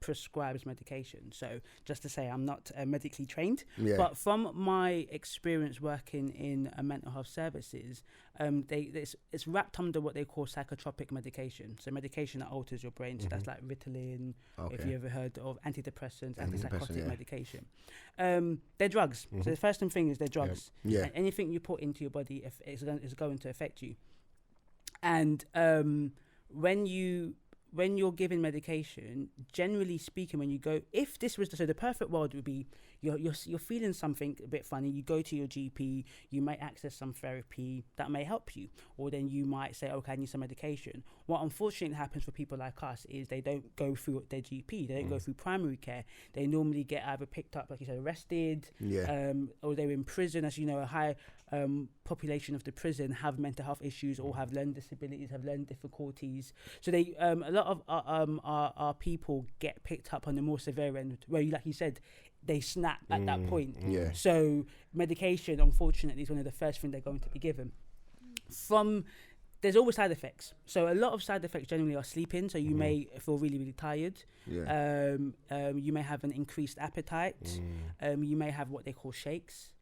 prescribes medication. So just to say, I'm not medically trained, but from my experience working in mental health services, it's wrapped under what they call psychotropic medication. So medication that alters your brain. So that's like Ritalin, if you ever heard of antideprecents, antipsychotic medication. They're drugs. So the first thing is they're drugs. And anything you put into your body is going to affect you. And when you're given medication, generally speaking, when you go, if this was the perfect world would be you're feeling something a bit funny, you go to your GP, you may access some therapy that may help you, or then you might say, okay, I need some medication. What unfortunately happens for people like us is they don't go through their GP, they don't go through primary care. They normally get either picked up, like you said, arrested, or they're in prison. As you know, a high population of the prison have mental health issues or have learning disabilities, have learning difficulties. So they a lot of our people get picked up on the more severe end, where like you said, they snap at that point. So medication, unfortunately, is one of the first things they're going to be given. There's always side effects. So a lot of side effects generally are sleeping. So you may feel really, really tired. You may have an increased appetite. You may have what they call shakes.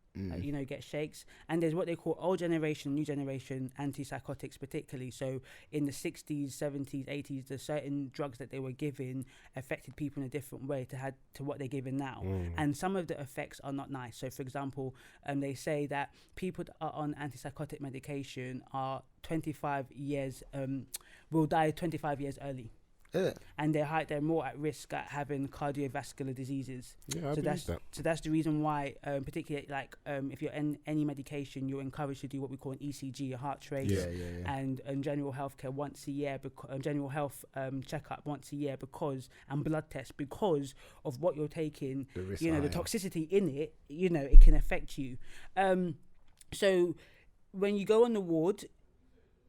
Get shakes. And there's what they call old generation, new generation antipsychotics particularly. So in the 60s, 70s, 80s, there's certain drugs that they were giving affected people in a different way to what they're given now. And some of the effects are not nice. So for example, they say that people that are on antipsychotic medication are 25 years, will die 25 years early. And they're more at risk at having cardiovascular diseas. So that's the reason why, particularly like if you're on any medication, you're encouraged to do what we call an ECG, a heart rate, and general healthcare once a year, general health checkup once a year, and blood tests, because of what you're taking. The toxicity in it, it can affect you. So when you go on the ward,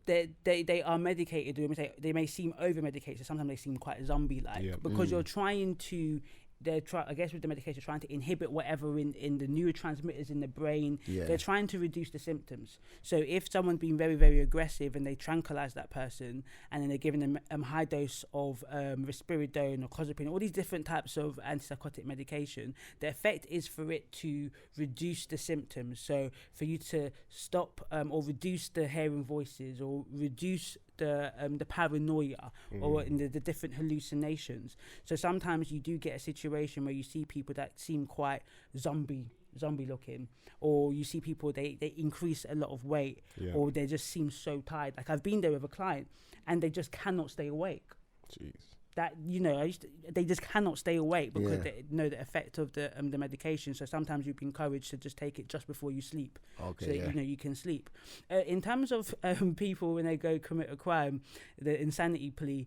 they are medicated. They may seem over medicated. So sometimes they seem quite zombie like, because you're trying to I guess with the medication, trying to inhibit whatever in the neurotransmitters in the brain. They're trying to reduce the symptoms. So if someone's been very, very aggressive and they tranquilize that person, and then they're giving them high dose of risperidone or clozapine, all these different types of antipsychotic medication, the effect is for it to reduce the symptoms. So for you to stop or reduce the hearing voices, or reduce the paranoia, or in the different hallucinations. So sometimes you do get a situation where you see people that seem quite zombie looking, or you see people they increase a lot of weight, or they just seem so tired. Like I've been there with a client and they just cannot stay awake. Jeez. That, you know, they just cannot stay awake because they know the effect of the medication. So sometimes you'd be encouraged to just take it just before you sleep, so that, you know, you can sleep. In terms of people when they go commit a crime, the insanity plea,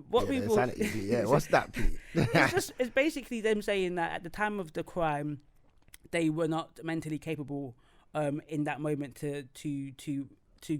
what's that plea? it's basically them saying that at the time of the crime, they were not mentally capable in that moment to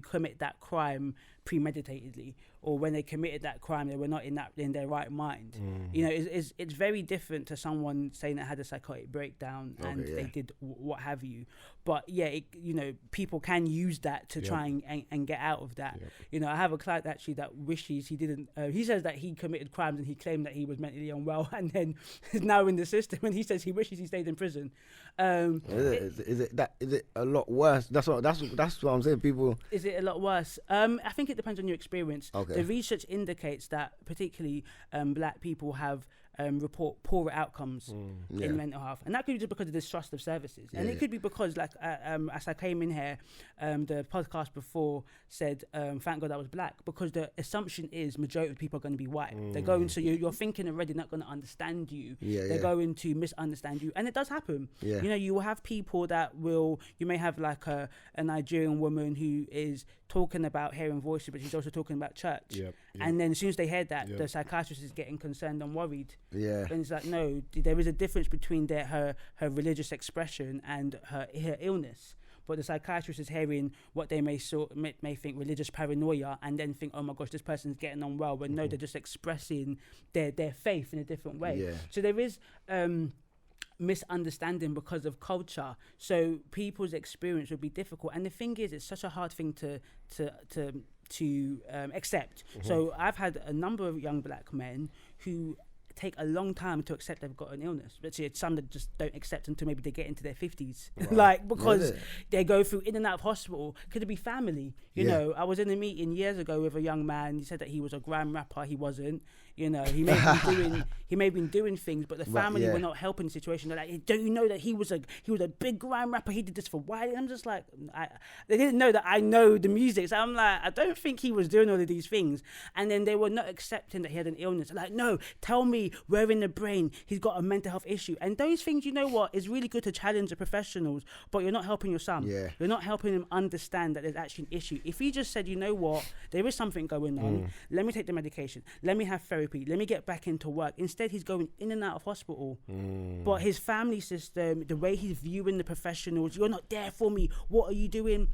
commit that crime premeditatedly, or when they committed that crime, they were not in their right mind. You know, it's very different to someone saying that had a psychotic breakdown and they did what have you. But you know, people can use that to try and get out of that. You know, I have a client actually that wishes he didn't. He says that he committed crimes and he claimed that he was mentally unwell, and then is now in the system, and he says he wishes he stayed in prison. Is it a lot worse? That's what I'm saying. People. Is it a lot worse? I think it depends on your experience. Okay. The research indicates that particularly black people have report poorer outcomes in mental health, and that could be just because of distrust of services, and it could be because, like, as I came in here, the podcast before said, thank God I was black, because the assumption is majority of people are going to be white. They're going to, you're thinking already not going to understand you. They're going to misunderstand you, and it does happen. You know, you will have people that you may have like a Nigerian woman who is talking about hearing voices, but she's also talking about church. And then as soon as they hear that, the psychiatrist is getting concerned and worried. And it's like, no, there is a difference between her religious expression and her illness. But the psychiatrist is hearing what they may think religious paranoia, and then think, oh my gosh, this person's getting on well. But no, they're just expressing their faith in a different way. So there is misunderstanding because of culture. So people's experience would be difficult. And the thing is, it's such a hard thing to accept. So I've had a number of young black men who take a long time to accept they've got an illness. But it's some that just don't accept until maybe they get into their 50s. Like, because they go through in and out of hospital. Could it be family? You know, I was in a meeting years ago with a young man. He said that he was a grime rapper. He wasn't. You know, he may have been doing things, but the family were not helping the situation. They're like, don't you know that he was a big grime rapper? He did this for why? I'm just like, they didn't know that I know the music. So I'm like, I don't think he was doing all of these things. And then they were not accepting that he had an illness. Like, no, tell me where in the brain he's got a mental health issue. And those things, you know what, is really good to challenge the professionals, but you're not helping your son. You're not helping him understand that there's actually an issue. If he just said, you know what, there is something going on, let me take the medication, let me have therapy, let me get back into work. Instead, he's going in and out of hospital. But his family system, the way he's viewing the professionals, you're not there for me, what are you doing?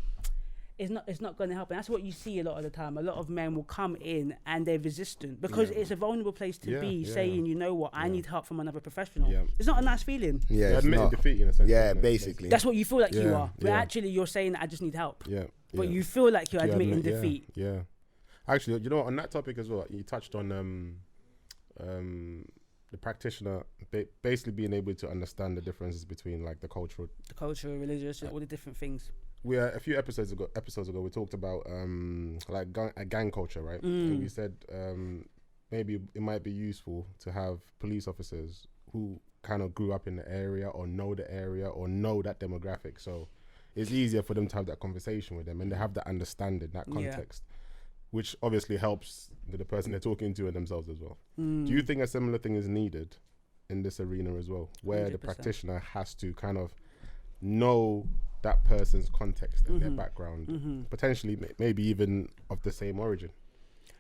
It's not going to help. And that's what you see a lot of the time. A lot of men will come in and they're resistant because it's a vulnerable place to be, saying, you know what, I need help from another professional. It's not a nice feeling. You're admitting defeat in a sense. Basically. That's what you feel like you are. But actually you're saying that I just need help. But you feel like you're admitting defeat. Actually, you know what, on that topic as well, you touched on the practitioner basically being able to understand the differences between like the cultural, religious, all the different things. We a few episodes ago we talked about like a gang culture, right? And we said maybe it might be useful to have police officers who kind of grew up in the area or know that demographic, so it's easier for them to have that conversation with them and they have that understanding, that context, which obviously helps the person they're talking to and themselves as well. Do you think a similar thing is needed in this arena as well, where 100%. The practitioner has to kind of know that person's context and their background, potentially maybe even of the same origin?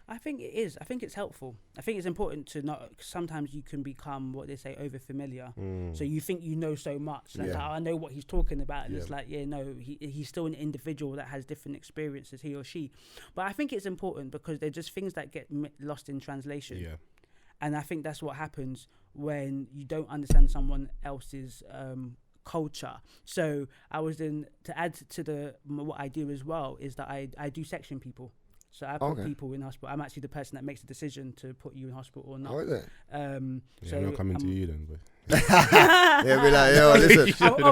I think it is. I think it's helpful. I think it's important to not. Sometimes you can become what they say over familiar. So you think you know so much. Like, I know what he's talking about. And it's like, he's still an individual that has different experiences, he or she. But I think it's important because they're just things that get lost in translation. And I think that's what happens when you don't understand someone else's culture. So I was then, to add to what I do as well, is that I do section people. So I put people in hospital. I'm actually the person that makes the decision to put you in hospital or not. Oh, is it? So I'm not coming to you then. But. Yeah, be like, yo, listen. I'm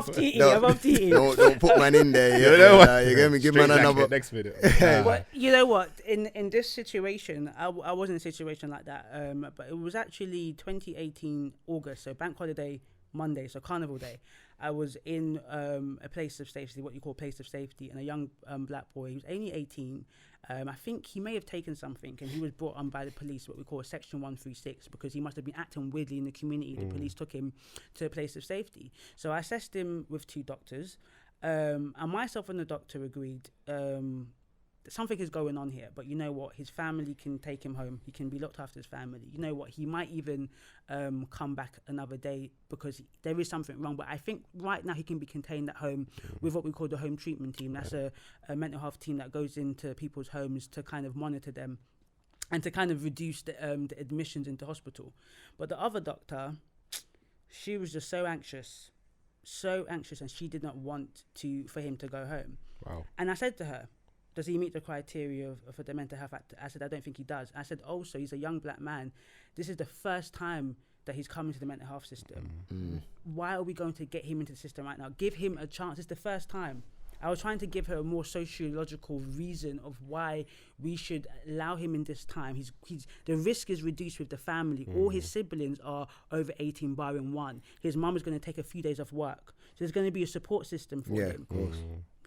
off TE. Don't put man in there. You're going to give man a number. Next minute. But you know what? In this situation, I was in a situation like that. But it was actually 2018 August, so bank holiday Monday, so Carnival Day. I was in a place of safety, what you call place of safety, and a young black boy. He was only 18. I think he may have taken something, and he was brought on by the police, what we call a Section 136, because he must have been acting weirdly in the community. The police took him to a place of safety. So I assessed him with 2 doctors, and myself and the doctor agreed something is going on here, but you know what? His family can take him home. He can be looked after his family. You know what? He might even come back another day because there is something wrong. But I think right now he can be contained at home with what we call the home treatment team. That's a mental health team that goes into people's homes to kind of monitor them and to kind of reduce the admissions into hospital. But the other doctor, she was just so anxious, and she did not want for him to go home. Wow. And I said to her, does he meet the criteria for the mental health act? I said, I don't think he does. I said, also, he's a young black man. This is the first time that he's come into the mental health system. Why are we going to get him into the system right now? Give him a chance. It's the first time. I was trying to give her a more sociological reason of why we should allow him in this time. The risk is reduced with the family. All his siblings are over 18, barring one. His mum is going to take a few days off work. So there's going to be a support system for him. Of course.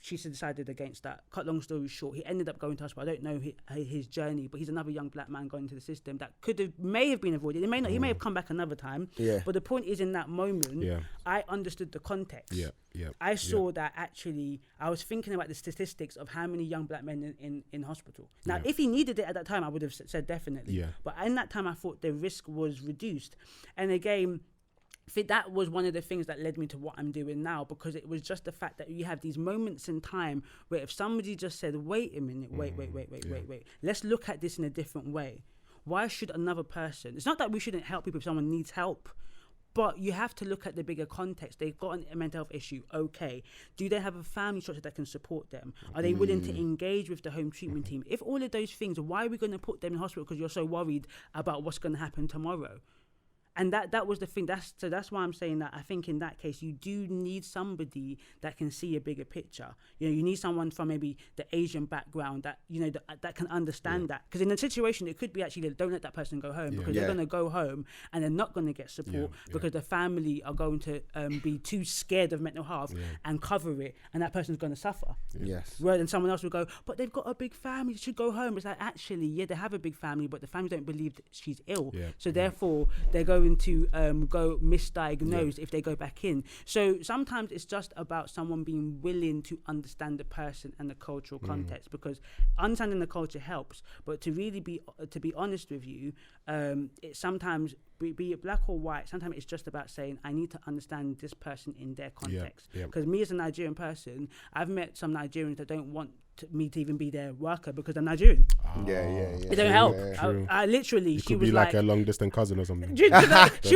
She decided against that. Cut long story short, he ended up going to hospital. I don't know his journey, but he's another young black man going into the system that may have been avoided. It may not. He may have come back another time. Yeah. But the point is, in that moment, I understood the context. I saw that actually. I was thinking about the statistics of how many young black men in hospital. Now, if he needed it at that time, I would have said definitely. But in that time, I thought the risk was reduced. And again, I think that was one of the things that led me to what I'm doing now, because it was just the fact that you have these moments in time where if somebody just said, wait a minute, wait, let's look at this in a different way. Why should another person, it's not that we shouldn't help people if someone needs help, but you have to look at the bigger context. They've got a mental health issue, okay. Do they have a family structure that can support them? Are they willing to engage with the home treatment team? If all of those things, why are we going to put them in hospital because you're so worried about what's going to happen tomorrow? And that was the thing. That's why I'm saying that I think in that case you do need somebody that can see a bigger picture. You know, you need someone from maybe the Asian background that that can understand that. Because in a situation it could be actually don't let that person go home because they're going to go home and they're not going to get support because the family are going to be too scared of mental health and cover it, and that person's going to suffer. Yes. Rather than someone else will go, but they've got a big family, they should go home. It's like actually, they have a big family, but the family don't believe that she's ill. So therefore they're going to go misdiagnosed if they go back in. So sometimes it's just about someone being willing to understand the person and the cultural context, because understanding the culture helps, but to really be honest with you, it sometimes be it black or white, sometimes it's just about saying I need to understand this person in their context. Because me as a Nigerian person, I've met some Nigerians that don't want me to even be their worker because I'm Nigerian. It don't help. I literally, you she could was be like a long distance cousin or something. She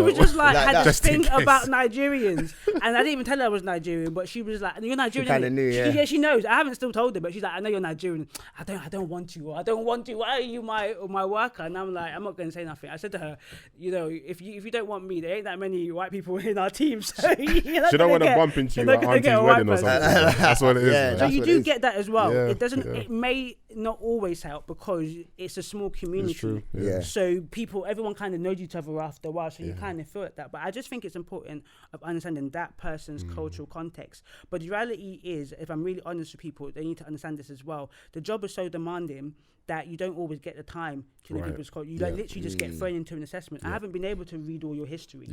was just like had this thing case. about Nigerians, and I didn't even tell her I was Nigerian, but she was like, "You're Nigerian." She kind of knew, she knows. I haven't still told her, but she's like, "I know you're Nigerian. I don't want you. I don't want you. Why are you my worker?" And I'm like, I'm not going to say nothing. I said to her, if you don't want me, there ain't that many white people in our team, so she don't want to bump into you at Auntie's wedding or something. That's what it is. So you do get that as well. It doesn't. It may not always help because it's a small community. It's true. So everyone kind of knows each other after a while, so you kind of feel at that. But I just think it's important of understanding that person's cultural context. But the reality is, if I'm really honest with people, they need to understand this as well. The job is so demanding that you don't always get the time to know people's culture. You literally just get thrown into an assessment. I haven't been able to read all your history.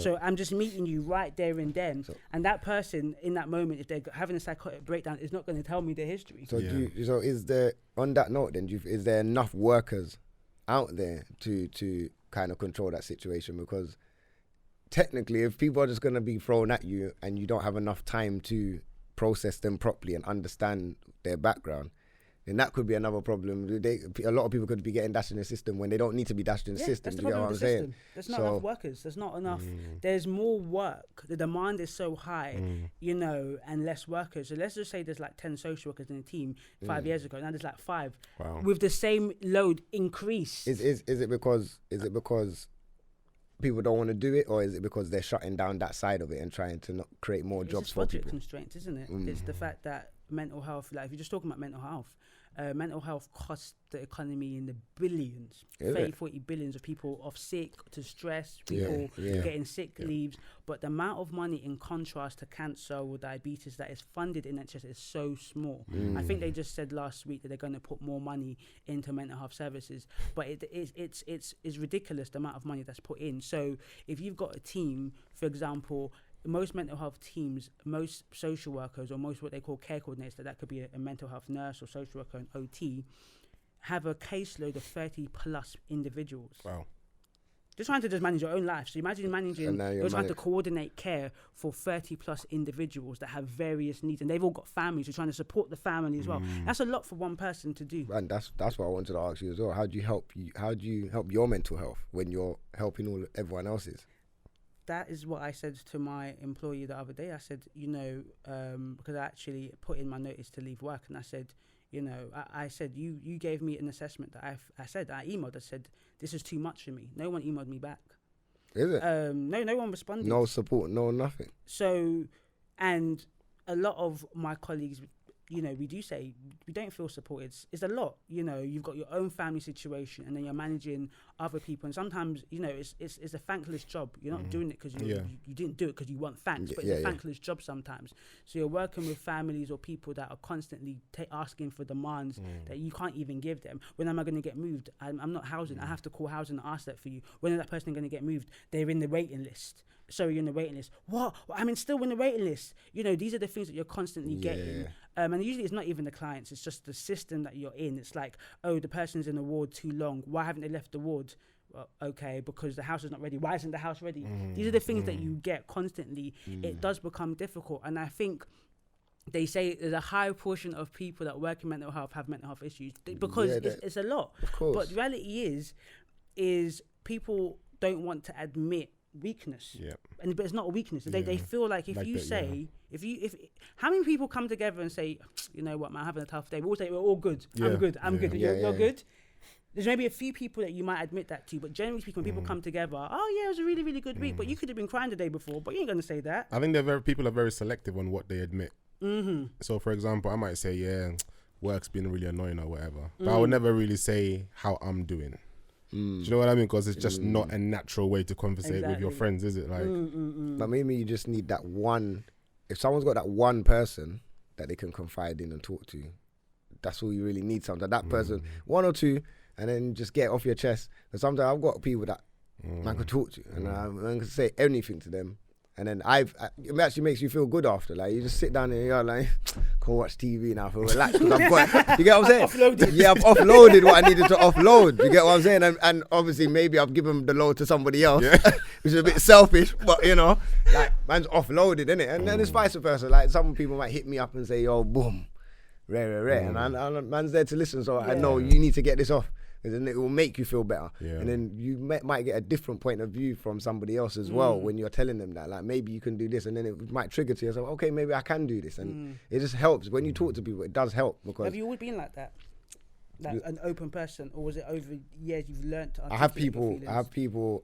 So I'm just meeting you right there and then. And that person in that moment, if they're having a psychotic breakdown, is not going to tell me their history. So so is there, on that note then, is there enough workers out there to kind of control that situation? Because technically, if people are just going to be thrown at you and you don't have enough time to process them properly and understand their background, then that could be another problem. A lot of people could be getting dashed in the system when they don't need to be dashed in the system. That's the Do you get problem what I'm with the saying? system. There's not enough workers. There's not enough. There's more work. The demand is so high, you know, and less workers. So let's just say there's like 10 social workers in a team 5 years ago. Now there's like 5 with the same load increase. Is it because people don't want to do it, or is it because they're shutting down that side of it and trying to not create more jobs for people? It's budget constraints, isn't it? It's the fact that mental health, like if you're just talking about mental health costs the economy in the billions, 40 billions of people off sick to stress, people getting sick leaves. But the amount of money in contrast to cancer or diabetes that is funded in NHS is so small. I think they just said last week that they're going to put more money into mental health services, but it's ridiculous the amount of money that's put in. So if you've got a team, for example, most mental health teams, most social workers, or most what they call care coordinators, that could be a mental health nurse or social worker and OT, have a caseload of 30 plus individuals. Wow. Just trying to just manage your own life. So imagine managing, you're trying to coordinate care for 30 plus individuals that have various needs, and they've all got families. You're trying to support the family as well. That's a lot for one person to do. And that's what I wanted to ask you as well. How do you help your mental health when you're helping everyone else's? That is what I said to my employee the other day. I said, you know, because I actually put in my notice to leave work, and I said, you know, I said, you gave me an assessment that I emailed. I said, this is too much for me. No one emailed me back. Is it? No one responded. No support, no nothing. So, and a lot of my colleagues, you know, we do say we don't feel supported. It's a lot, you know. You've got your own family situation, and then you're managing other people, and sometimes, you know, it's a thankless job. You're not doing it because you didn't do it because you want thanks, but it's a thankless job sometimes. So you're working with families or people that are constantly asking for demands that you can't even give them. When am I going to get moved? I'm not housing. I have to call housing and ask that for you. When is that person going to get moved? They're in the waiting list. So you're in the waiting list. What? I'm still in the waiting list. You know, these are the things that you're constantly getting. And usually it's not even the clients. It's just the system that you're in. It's like, oh, the person's in the ward too long. Why haven't they left the ward? Well, okay, because the house is not ready. Why isn't the house ready? These are the things that you get constantly. It does become difficult. And I think they say there's a high portion of people that work in mental health have mental health issues because it's a lot. Of course. But the reality is people don't want to admit weakness, but it's not a weakness. They feel like if how many people come together and say, you know what, man, I'm having a tough day, we all say we're all good. I'm good. You're good. There's maybe a few people that you might admit that to, but generally speaking, when people come together, oh yeah, it was a really, really good week, but you could have been crying the day before, but you ain't gonna say that. I think people are very selective on what they admit. So for example, I might say, work's been really annoying or whatever, but I would never really say how I'm doing. Do you know what I mean? Because it's just not a natural way to conversate with your friends, is it? Like, but maybe you just need that one. If someone's got that one person that they can confide in and talk to, that's all you really need. Sometimes that person, one or two, and then just get it off your chest. Because sometimes I've got people that man can talk to, and I can say anything to them. And then it actually makes you feel good after. Like, you just sit down and you're like, go watch TV now, feel relaxed. You get what I'm saying? Offloaded. Yeah, I've offloaded what I needed to offload. You get what I'm saying? And obviously maybe I've given the load to somebody else, which is a bit selfish, but you know, like, man's offloaded, innit? And then it's vice versa. Like, some people might hit me up and say, yo, boom, rare. And man's there to listen, so I know you need to get this off. And then it will make you feel better. And then you might get a different point of view from somebody else as well when you're telling them that. Like, maybe you can do this, and then it might trigger to yourself, okay, maybe I can do this. And it just helps. When you talk to people, it does help. Because have you always been like that? Like an open person? Or was it over years you've learned to I have people.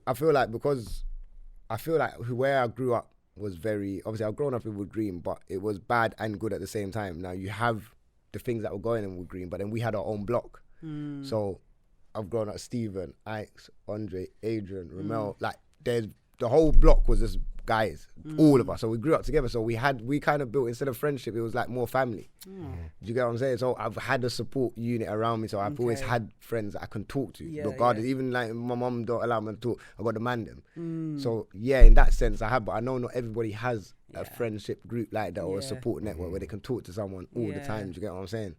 I feel like where I grew up was very... Obviously, I've grown up in Wood Green, but it was bad and good at the same time. Now, you have the things that were going in Wood Green, but then we had our own block. So... I've grown up Stephen, Ike's, Andre, Adrian, Ramel. Like, the whole block was just guys, all of us. So we grew up together. So we kind of built, instead of friendship, it was like more family. Do you get what I'm saying? So I've had a support unit around me. So I've always had friends that I can talk to. Regardless, even like my mum don't allow me to talk, I got to man them. So yeah, in that sense I have, but I know not everybody has a friendship group like that or a support network where they can talk to someone all the time. Do you get what I'm saying?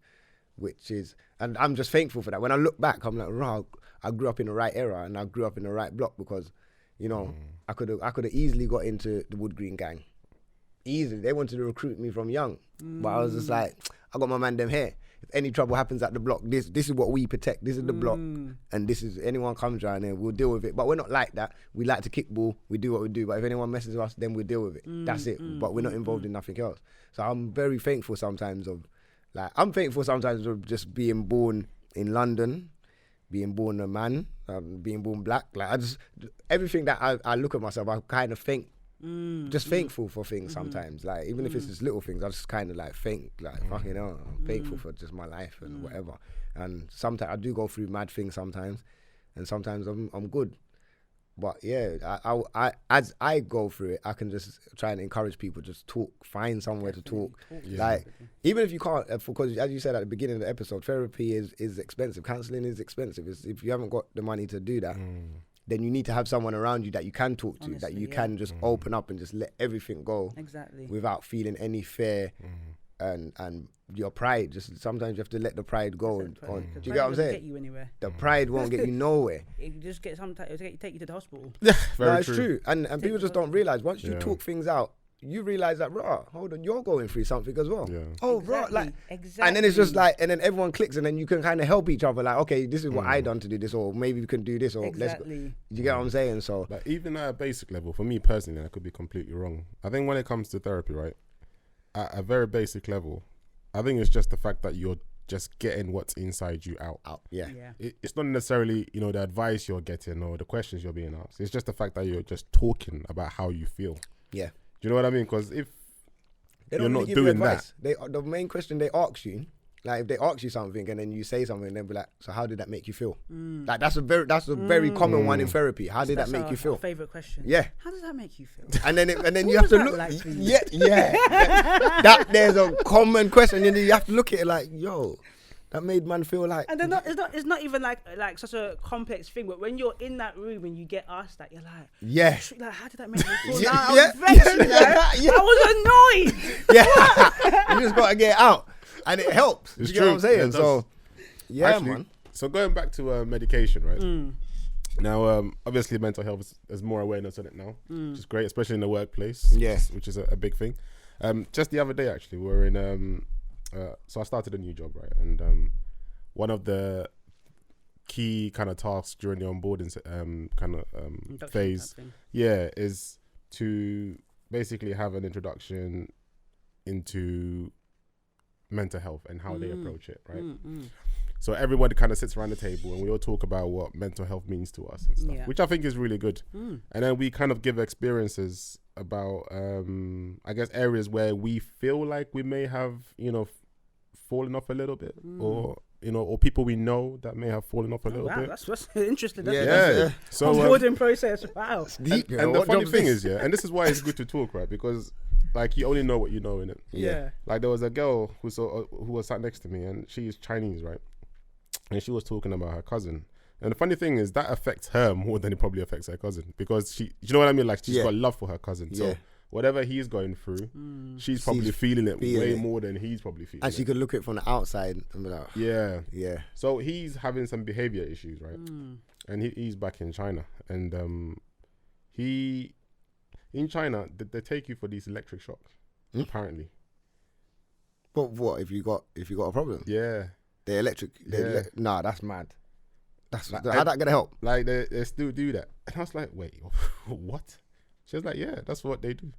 Which is, and I'm just thankful for that. When I look back, I'm like, wow, I grew up in the right era and I grew up in the right block, because, you know, I could have easily got into the Wood Green gang. Easily. They wanted to recruit me from young. But I was just like, I got my man them here. if any trouble happens at the block, this is what we protect. This is the block, and this is anyone comes around here, we'll deal with it. But we're not like that. We like to kick ball. We do what we do. But if anyone messes with us, then we deal with it. That's it. But we're not involved in nothing else. So I'm very thankful sometimes of just being born in London, being born a man, being born black. Like everything that I look at myself, I kind of think. Just thankful for things sometimes, like even if it's just little things, I just kind of like think like fucking hell, I'm thankful for just my life and whatever. And sometimes I do go through mad things sometimes, and sometimes I'm good. But yeah, I as I go through it, I can just try and encourage people, just talk, find somewhere to talk. Like even if you can't, because as you said at the beginning of the episode, therapy is expensive. Counselling is expensive. If you haven't got the money to do that. Then you need to have someone around you that you can talk to, that you can just open up and just let everything go without feeling any fear and your pride. Just sometimes you have to let the pride go. Do you get what I'm saying? Get you anywhere. The pride won't get you nowhere. It just get sometimes it'll take you to the hospital. It's true. And people just don't realize once you talk things out, you realize that, bro, hold on, you're going through something as well. Oh, bro, like, and then it's just like, and then everyone clicks, and then you can kind of help each other. Like, okay, this is what I done to do this, or maybe we can do this, or let's go. You get what I'm saying? So, like, even at a basic level, for me personally, I could be completely wrong. I think when it comes to therapy, right, at a very basic level, I think it's just the fact that you're just getting what's inside you out. It's not necessarily, the advice you're getting or the questions you're being asked. It's just the fact that you're just talking about how you feel. Yeah. Do you know what I mean? Because if you're not doing that, the main question they ask you, like if they ask you something and then you say something, they'll be like, "So how did that make you feel?" Like that's a very common one in therapy. How did that make you feel? Favorite question. Yeah. How does that make you feel? And then you have to look. Like that there's a common question, and then you have to look at it like, yo. That made man feel like, and then it's not even like such a complex thing. But when you're in that room and you get asked that, you're like, like how did that make me feel? I was vexed, I was annoyed. You just gotta get it out, and it helps. It's you get what I'm saying? So, actually, man. So going back to medication, right? Now, obviously, mental health there's more awareness on it now, which is great, especially in the workplace. Which is a big thing. Just the other day, actually, we were in. So I started a new job, right? And one of the key kind of tasks during the onboarding phase, is to basically have an introduction into mental health and how they approach it, right? So everybody kind of sits around the table and we all talk about what mental health means to us and stuff, which I think is really good. And then we kind of give experiences about, I guess, areas where we feel like we may have, fallen off a little bit, or or people we know that may have fallen off a little bit. That's interesting. So onboarding process. Wow. Deep, and the funny thing is, and this is why it's good to talk, right? Because like you only know what you know, innit? Yeah. Like there was a girl who was sat next to me, and she is Chinese, right? And she was talking about her cousin. And the funny thing is that affects her more than it probably affects her cousin, because you know what I mean? Like she's got love for her cousin. So whatever he's going through, she's probably feeling it way more than he's probably feeling. And she could look at it from the outside and be like, yeah. So he's having some behavior issues, right? And he's back in China, and in China they take you for these electric shocks, apparently. But what if you got a problem? Yeah, the electric. Nah, that's mad. That's like, how that gonna help? Like they still do that, and I was like, wait, what? She was like, yeah, that's what they do.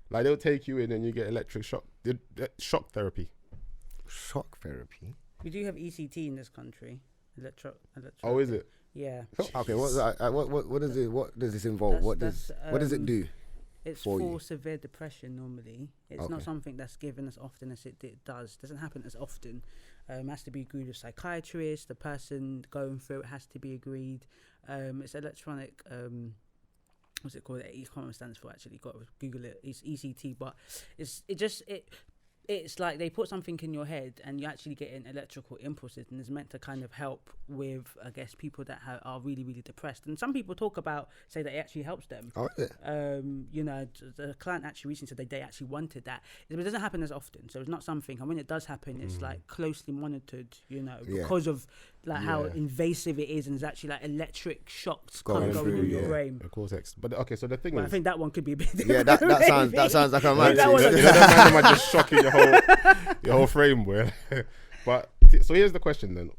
Like they'll take you in and you get electric shock therapy. Shock therapy. We do have ECT in this country. Oh, is it? Yeah. Okay. What is it? What does this involve? What does it do? It's for severe depression normally. It's not something that's given as often as it does. Doesn't happen as often. It has to be agreed with psychiatrists. The person going through it has to be agreed. It's electronic. What's it called? I can't remember what it stands for actually. Got to Google it. It's ECT, but it's like they put something in your head and you actually get electrical impulses, and it's meant to kind of help with, I guess, people that are really, really depressed. And some people say that it actually helps them. Oh, is it? The client actually recently said they actually wanted that. It doesn't happen as often, so it's not something. And when it does happen, it's like closely monitored, because of like how invasive it is, and it's actually like electric shocks going through your brain. The cortex. But okay, so the thing is, I think that one could be a bit different. Yeah, that sounds like a man. That might just shocking your whole frame, boy. But So here's the question then.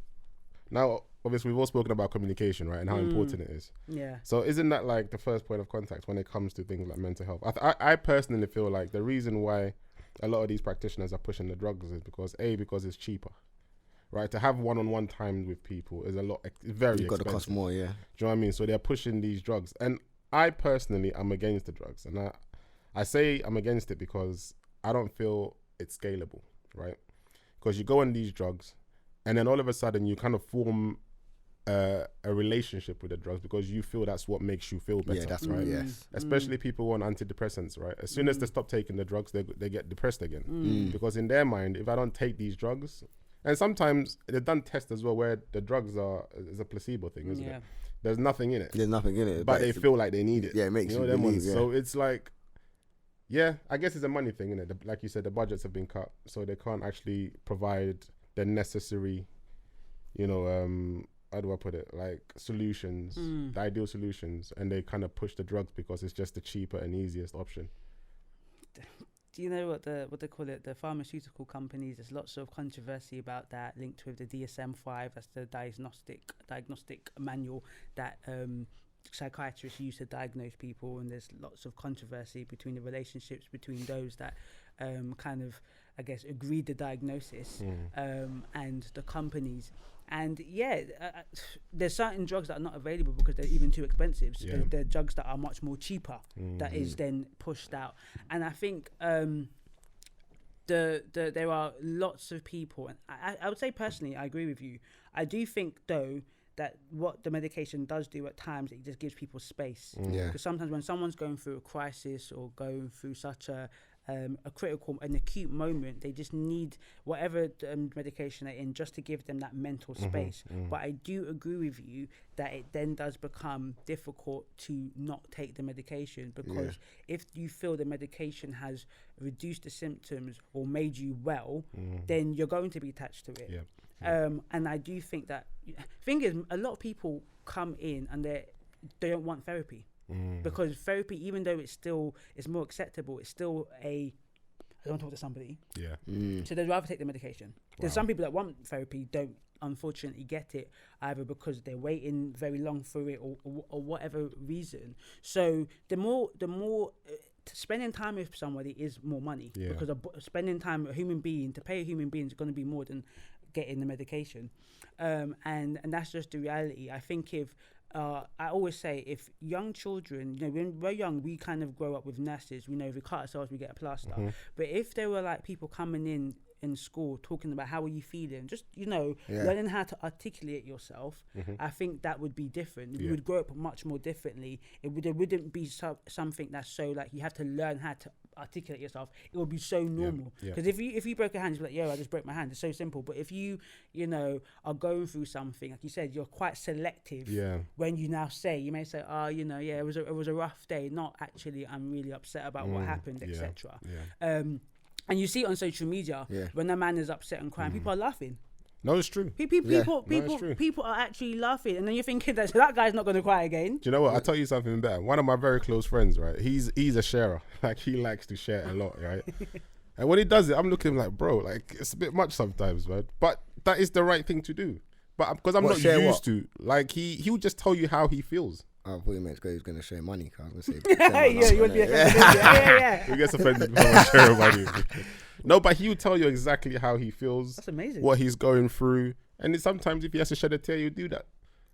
Now, obviously, we've all spoken about communication, right, and how important it is. Yeah. So isn't that like the first point of contact when it comes to things like mental health? I personally feel like the reason why a lot of these practitioners are pushing the drugs is because it's cheaper, right? To have one-on-one time with people is very expensive. Got to cost more, yeah. Do you know what I mean? So they're pushing these drugs, and I personally am against the drugs, and I say I'm against it because I don't feel it's scalable, right? Because you go on these drugs, and then all of a sudden you kind of form a relationship with the drugs because you feel that's what makes you feel better. Yeah, that's right. Yes. Especially people on antidepressants, right? As soon as they stop taking the drugs, they get depressed again. Because in their mind, if I don't take these drugs, and sometimes they've done tests as well where the drugs is a placebo thing, isn't it? There's nothing in it. There's nothing in it. But they feel like they need it. Yeah, it makes you them believe, ones. So it's like, yeah, I guess it's a money thing, isn't it? Like you said, the budgets have been cut, so they can't actually provide the necessary, how do I put it? Like solutions, the ideal solutions, and they kind of push the drugs because it's just the cheaper and easiest option. Do you know what they call it? The pharmaceutical companies. There's lots of controversy about that, linked with the DSM-5. That's the diagnostic manual that psychiatrists use to diagnose people, and there's lots of controversy between the relationships between those that kind of, I guess, agreed the diagnosis and the companies. And there's certain drugs that are not available because they're even too expensive. So there are drugs that are much more cheaper that is then pushed out. And I think there are lots of people, and I would say personally, I agree with you. I do think though that what the medication does do at times, it just gives people space. Because sometimes when someone's going through a crisis or going through such a critical, an acute moment, they just need whatever medication they're in just to give them that mental space. But I do agree with you that it then does become difficult to not take the medication, because if you feel the medication has reduced the symptoms or made you well, then you're going to be attached to it. And I do think that, thing is, a lot of people come in and they don't want therapy. Because therapy, even though it's more acceptable, it's still I don't talk to somebody. So they'd rather take the medication. There's some people that want therapy, don't unfortunately get it, either because they're waiting very long for it or whatever reason. So the more spending time with somebody is more money, because spending time with a human being, to pay a human being, is going to be more than getting the medication. And that's just the reality. I think I always say, if young children, when we're young, we kind of grow up with nurses. We know if we cut ourselves, we get a plaster. But if there were like people coming in school talking about how are you feeling, just learning how to articulate yourself, I think that would be different. You would grow up much more differently. There wouldn't be something that's so like you have to learn how to articulate yourself. It would be so normal, because if you broke a hand, you'd be like, I just broke my hand. It's so simple. But if you are going through something, like you said, you're quite selective when you now say, you may say, it was a rough day, not actually I'm really upset about what happened, etc. And you see it on social media, when a man is upset and crying, people are laughing. No, it's true. People are actually laughing, and then you're thinking that guy's not going to cry again. Do you know what? I'll tell you something better. One of my very close friends, right? He's a sharer. Like, he likes to share a lot, right? And when he does it, I'm looking like, bro, like, it's a bit much sometimes, man. But that is the right thing to do. But because I'm not used to, like, he would just tell you how he feels. I thought you meant he was going to share money. I was going to say, you would be offended. He gets offended before I share money. No, but he would tell you exactly how he feels. That's amazing. What he's going through, and sometimes if he has to shed a tear, he'll do that.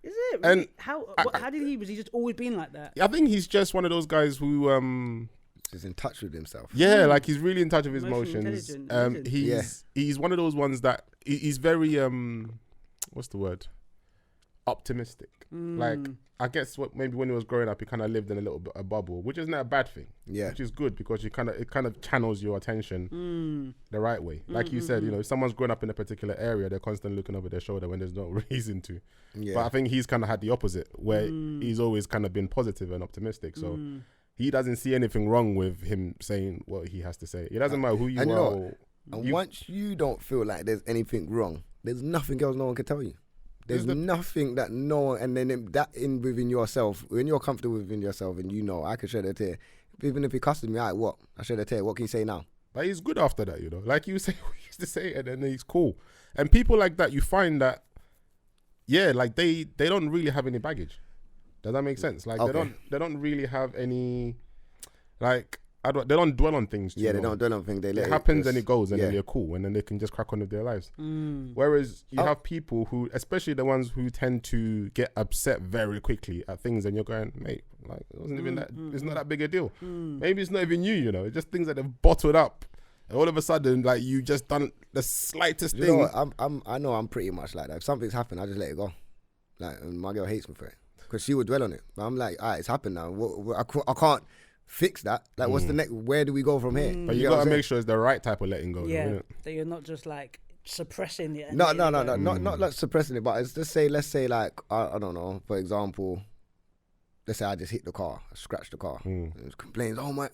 Is it? Really? And how did he? Was he just always been like that? I think he's just one of those guys who is in touch with himself. Yeah, like he's really in touch with his emotions. He's he's one of those ones that he's very what's the word? Optimistic. Like, I guess maybe when he was growing up, he kind of lived in a little bit of a bubble, which isn't a bad thing. Yeah, which is good, because it kind of channels your attention the right way. Like you said, if someone's grown up in a particular area, they're constantly looking over their shoulder when there's no reason to. Yeah. But I think he's kind of had the opposite, where he's always kind of been positive and optimistic. So he doesn't see anything wrong with him saying what he has to say. It doesn't matter who you are. Once you don't feel like there's anything wrong, there's nothing else no one can tell you. There's nothing that no one, and then within yourself, when you're comfortable within yourself, and I can shed a tear. Even if he cusses me, what? I shed a tear. What can you say now? But he's good after that, you know. Like you say, we used to say, and then he's cool. And people like that, you find that, yeah, like they don't really have any baggage. Does that make sense? Like they don't really have any, like, they don't dwell on things. They don't dwell on things. It happens and it goes, and then they're cool, and then they can just crack on with their lives. Whereas you have people who, especially the ones who tend to get upset very quickly at things, and you're going, mate, like it wasn't even that. It's not that big a deal. Maybe it's not even you know. It's just things that they've bottled up, and all of a sudden, like you just done the slightest thing. You know what? I know I'm pretty much like that. If something's happened, I just let it go. Like, and my girl hates me for it because she would dwell on it. But I'm like, alright, it's happened now. I can't fix that. Like, what's the next? Where do we go from here? But you gotta make sure it's the right type of letting go. Yeah, though, that you're not just like suppressing it. No, not like suppressing it, but it's just let's say like I don't know. For example, let's say I just hit the car, I scratched the car, and it complains, oh my,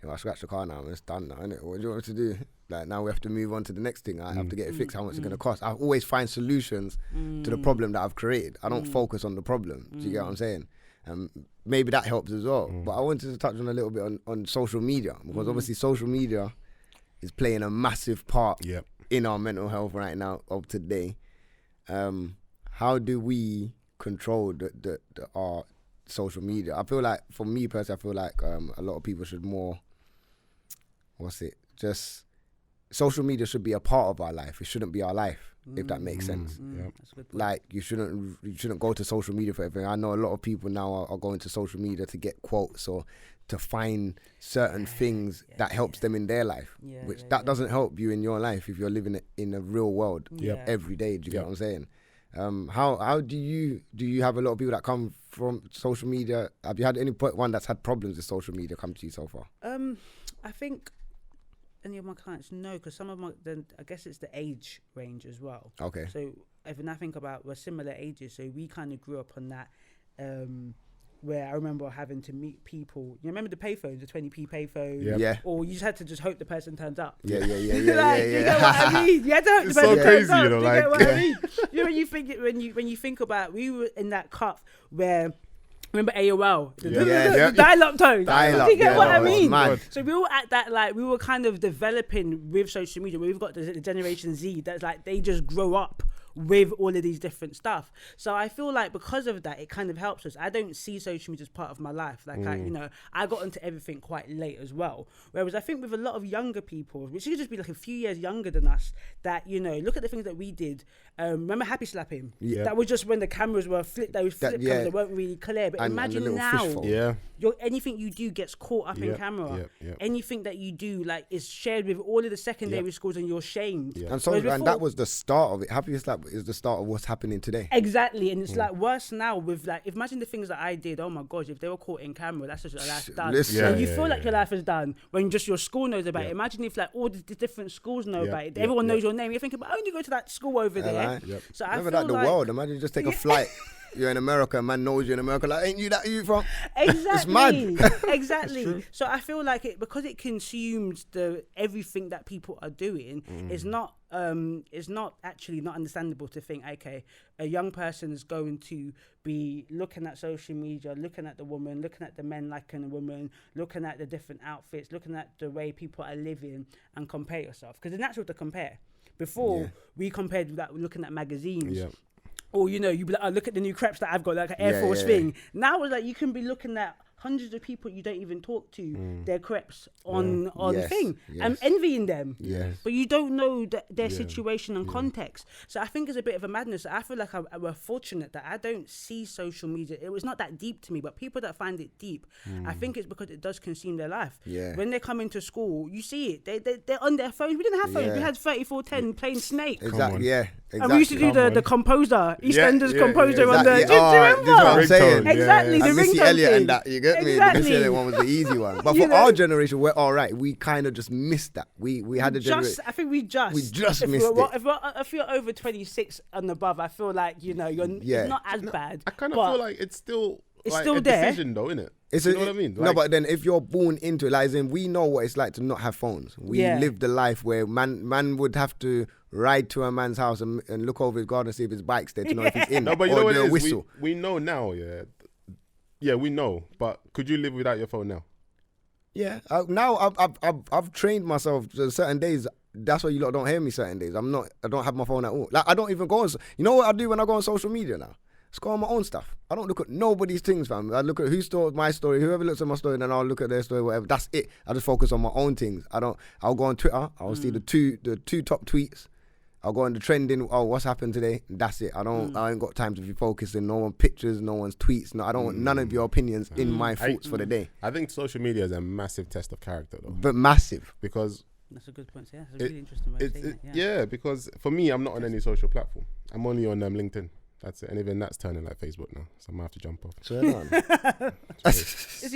I scratched the car now, it's done now, innit? What do you want me to do? Like, now we have to move on to the next thing. I have to get it fixed. How much it's going to cost? I always find solutions to the problem that I've created. I don't focus on the problem. Do you get what I'm saying? Maybe that helps as well. But I wanted to touch on a little bit on social media, because obviously social media is playing a massive part in our mental health right now of today. How do we control our social media? I feel like, for me personally, I feel like a lot of people should more, social media should be a part of our life. It shouldn't be our life, if that makes sense. That's a good point. Like, you shouldn't go to social media for everything. I know a lot of people now are going to social media to get quotes or to find certain things that helps them in their life, which doesn't help you in your life if you're living it in the real world every day. Do you get what I'm saying? How do you have a lot of people that come from social media? Have you had one that's had problems with social media come to you so far? I think any of my clients know, because some of my, then I guess it's the age range as well. Okay. So when I think about, we're similar ages, so we kind of grew up on that, where I remember having to meet people. You remember the payphones, the 20p payphone? Yeah. Or you just had to just hope the person turns up. Yeah. You get what I mean? You had to hope the person turns up. You get what I mean? You know, when you think about, we were in that cup where, remember AOL? The dial-up tone. Do you get what I mean? So we were at that, like, we were kind of developing with social media. We've got the Generation Z that's like, they just grow up with all of these different stuff. So I feel like because of that, it kind of helps us. I don't see social media as part of my life. Like, I got into everything quite late as well. Whereas I think with a lot of younger people, which could just be like a few years younger than us, that, look at the things that we did. Remember Happy Slapping? Yeah. That was just when the cameras were flipped. Those flip cameras that weren't really clear. But imagine now, anything you do gets caught up in camera. Anything that you do, like, is shared with all of the secondary schools, and you're shamed. And so, and that was the start of it. Happy Slap is the start of what's happening today. Exactly. And it's like worse now with, like, imagine the things that I did. Oh my gosh, if they were caught in camera, that's just your life done. And you feel like your life is done when just your school knows about it. Imagine if, like, all the different schools know about it. Everyone knows your name. You're thinking, but I only go to that school over there. So I feel like the world. Imagine you just take a flight. You're in America, man knows you in America. Like, ain't you that you from? Exactly. It's mad. Exactly. So I feel like it, because it consumes everything that people are doing. It's not actually not understandable to think, okay, a young person is going to be looking at social media, looking at the woman, looking at the men liking a woman, looking at the different outfits, looking at the way people are living, and compare yourself. Because it's natural to compare. Before, we compared that looking at magazines. Yeah. Or, you'd be like, oh, look at the new crepes that I've got, like an Air Force thing. Now it's like you can be looking at hundreds of people you don't even talk to, their crepes on thing, and envying them. But you don't know their situation and context. So I think it's a bit of a madness. I feel like we're fortunate that I don't see social media. It was not that deep to me, but people that find it deep, I think it's because it does consume their life. When they come into school, you see it. They're on their phones. We didn't have phones. We had 3410 playing Snake. Exactly. And we used to do the composer, EastEnders composer on the. Do you remember? I'm saying. Exactly. The Missy ringtone Elliott thing. and that. You get me? Exactly. The Missy Elliott one was the easy one. But for our generation, we're all right. We kind of just missed that. We had a generation. I think we just missed it. If you're over 26 and above, I feel like you're it's not as bad. I kind of feel like it's still. It's like still a there. Decision though, innit? You know what I mean? Like, no, but then if you're born into it, like, we know what it's like to not have phones. We live the life where man would have to ride to a man's house and look over his garden and see if his bike's there to know if he's in. No, but you know what it is? Whistle. We know now, yeah, we know. But could you live without your phone now? Yeah. Now I've trained myself to certain days. That's why you lot don't hear me certain days. I don't have my phone at all. Like, I don't even go on. You know what I do when I go on social media now? Just go on my own stuff. I don't look at nobody's things, fam. I look at my story. Whoever looks at my story, then I'll look at their story, whatever. That's it. I just focus on my own things. I'll go on Twitter. I'll see the two top tweets. I'll go on the trending. Oh, what's happened today? That's it. I ain't got time to be focusing. No one's pictures, no one's tweets. No, I don't want none of your opinions in my thoughts for the day. I think social media is a massive test of character, though. But massive. Because that's a good point. Yeah, it's a really interesting way of saying it. Yeah, because for me, I'm not on any social platform. I'm only on LinkedIn. That's it. And even that's turning like Facebook now. So I'm going to have to jump off. So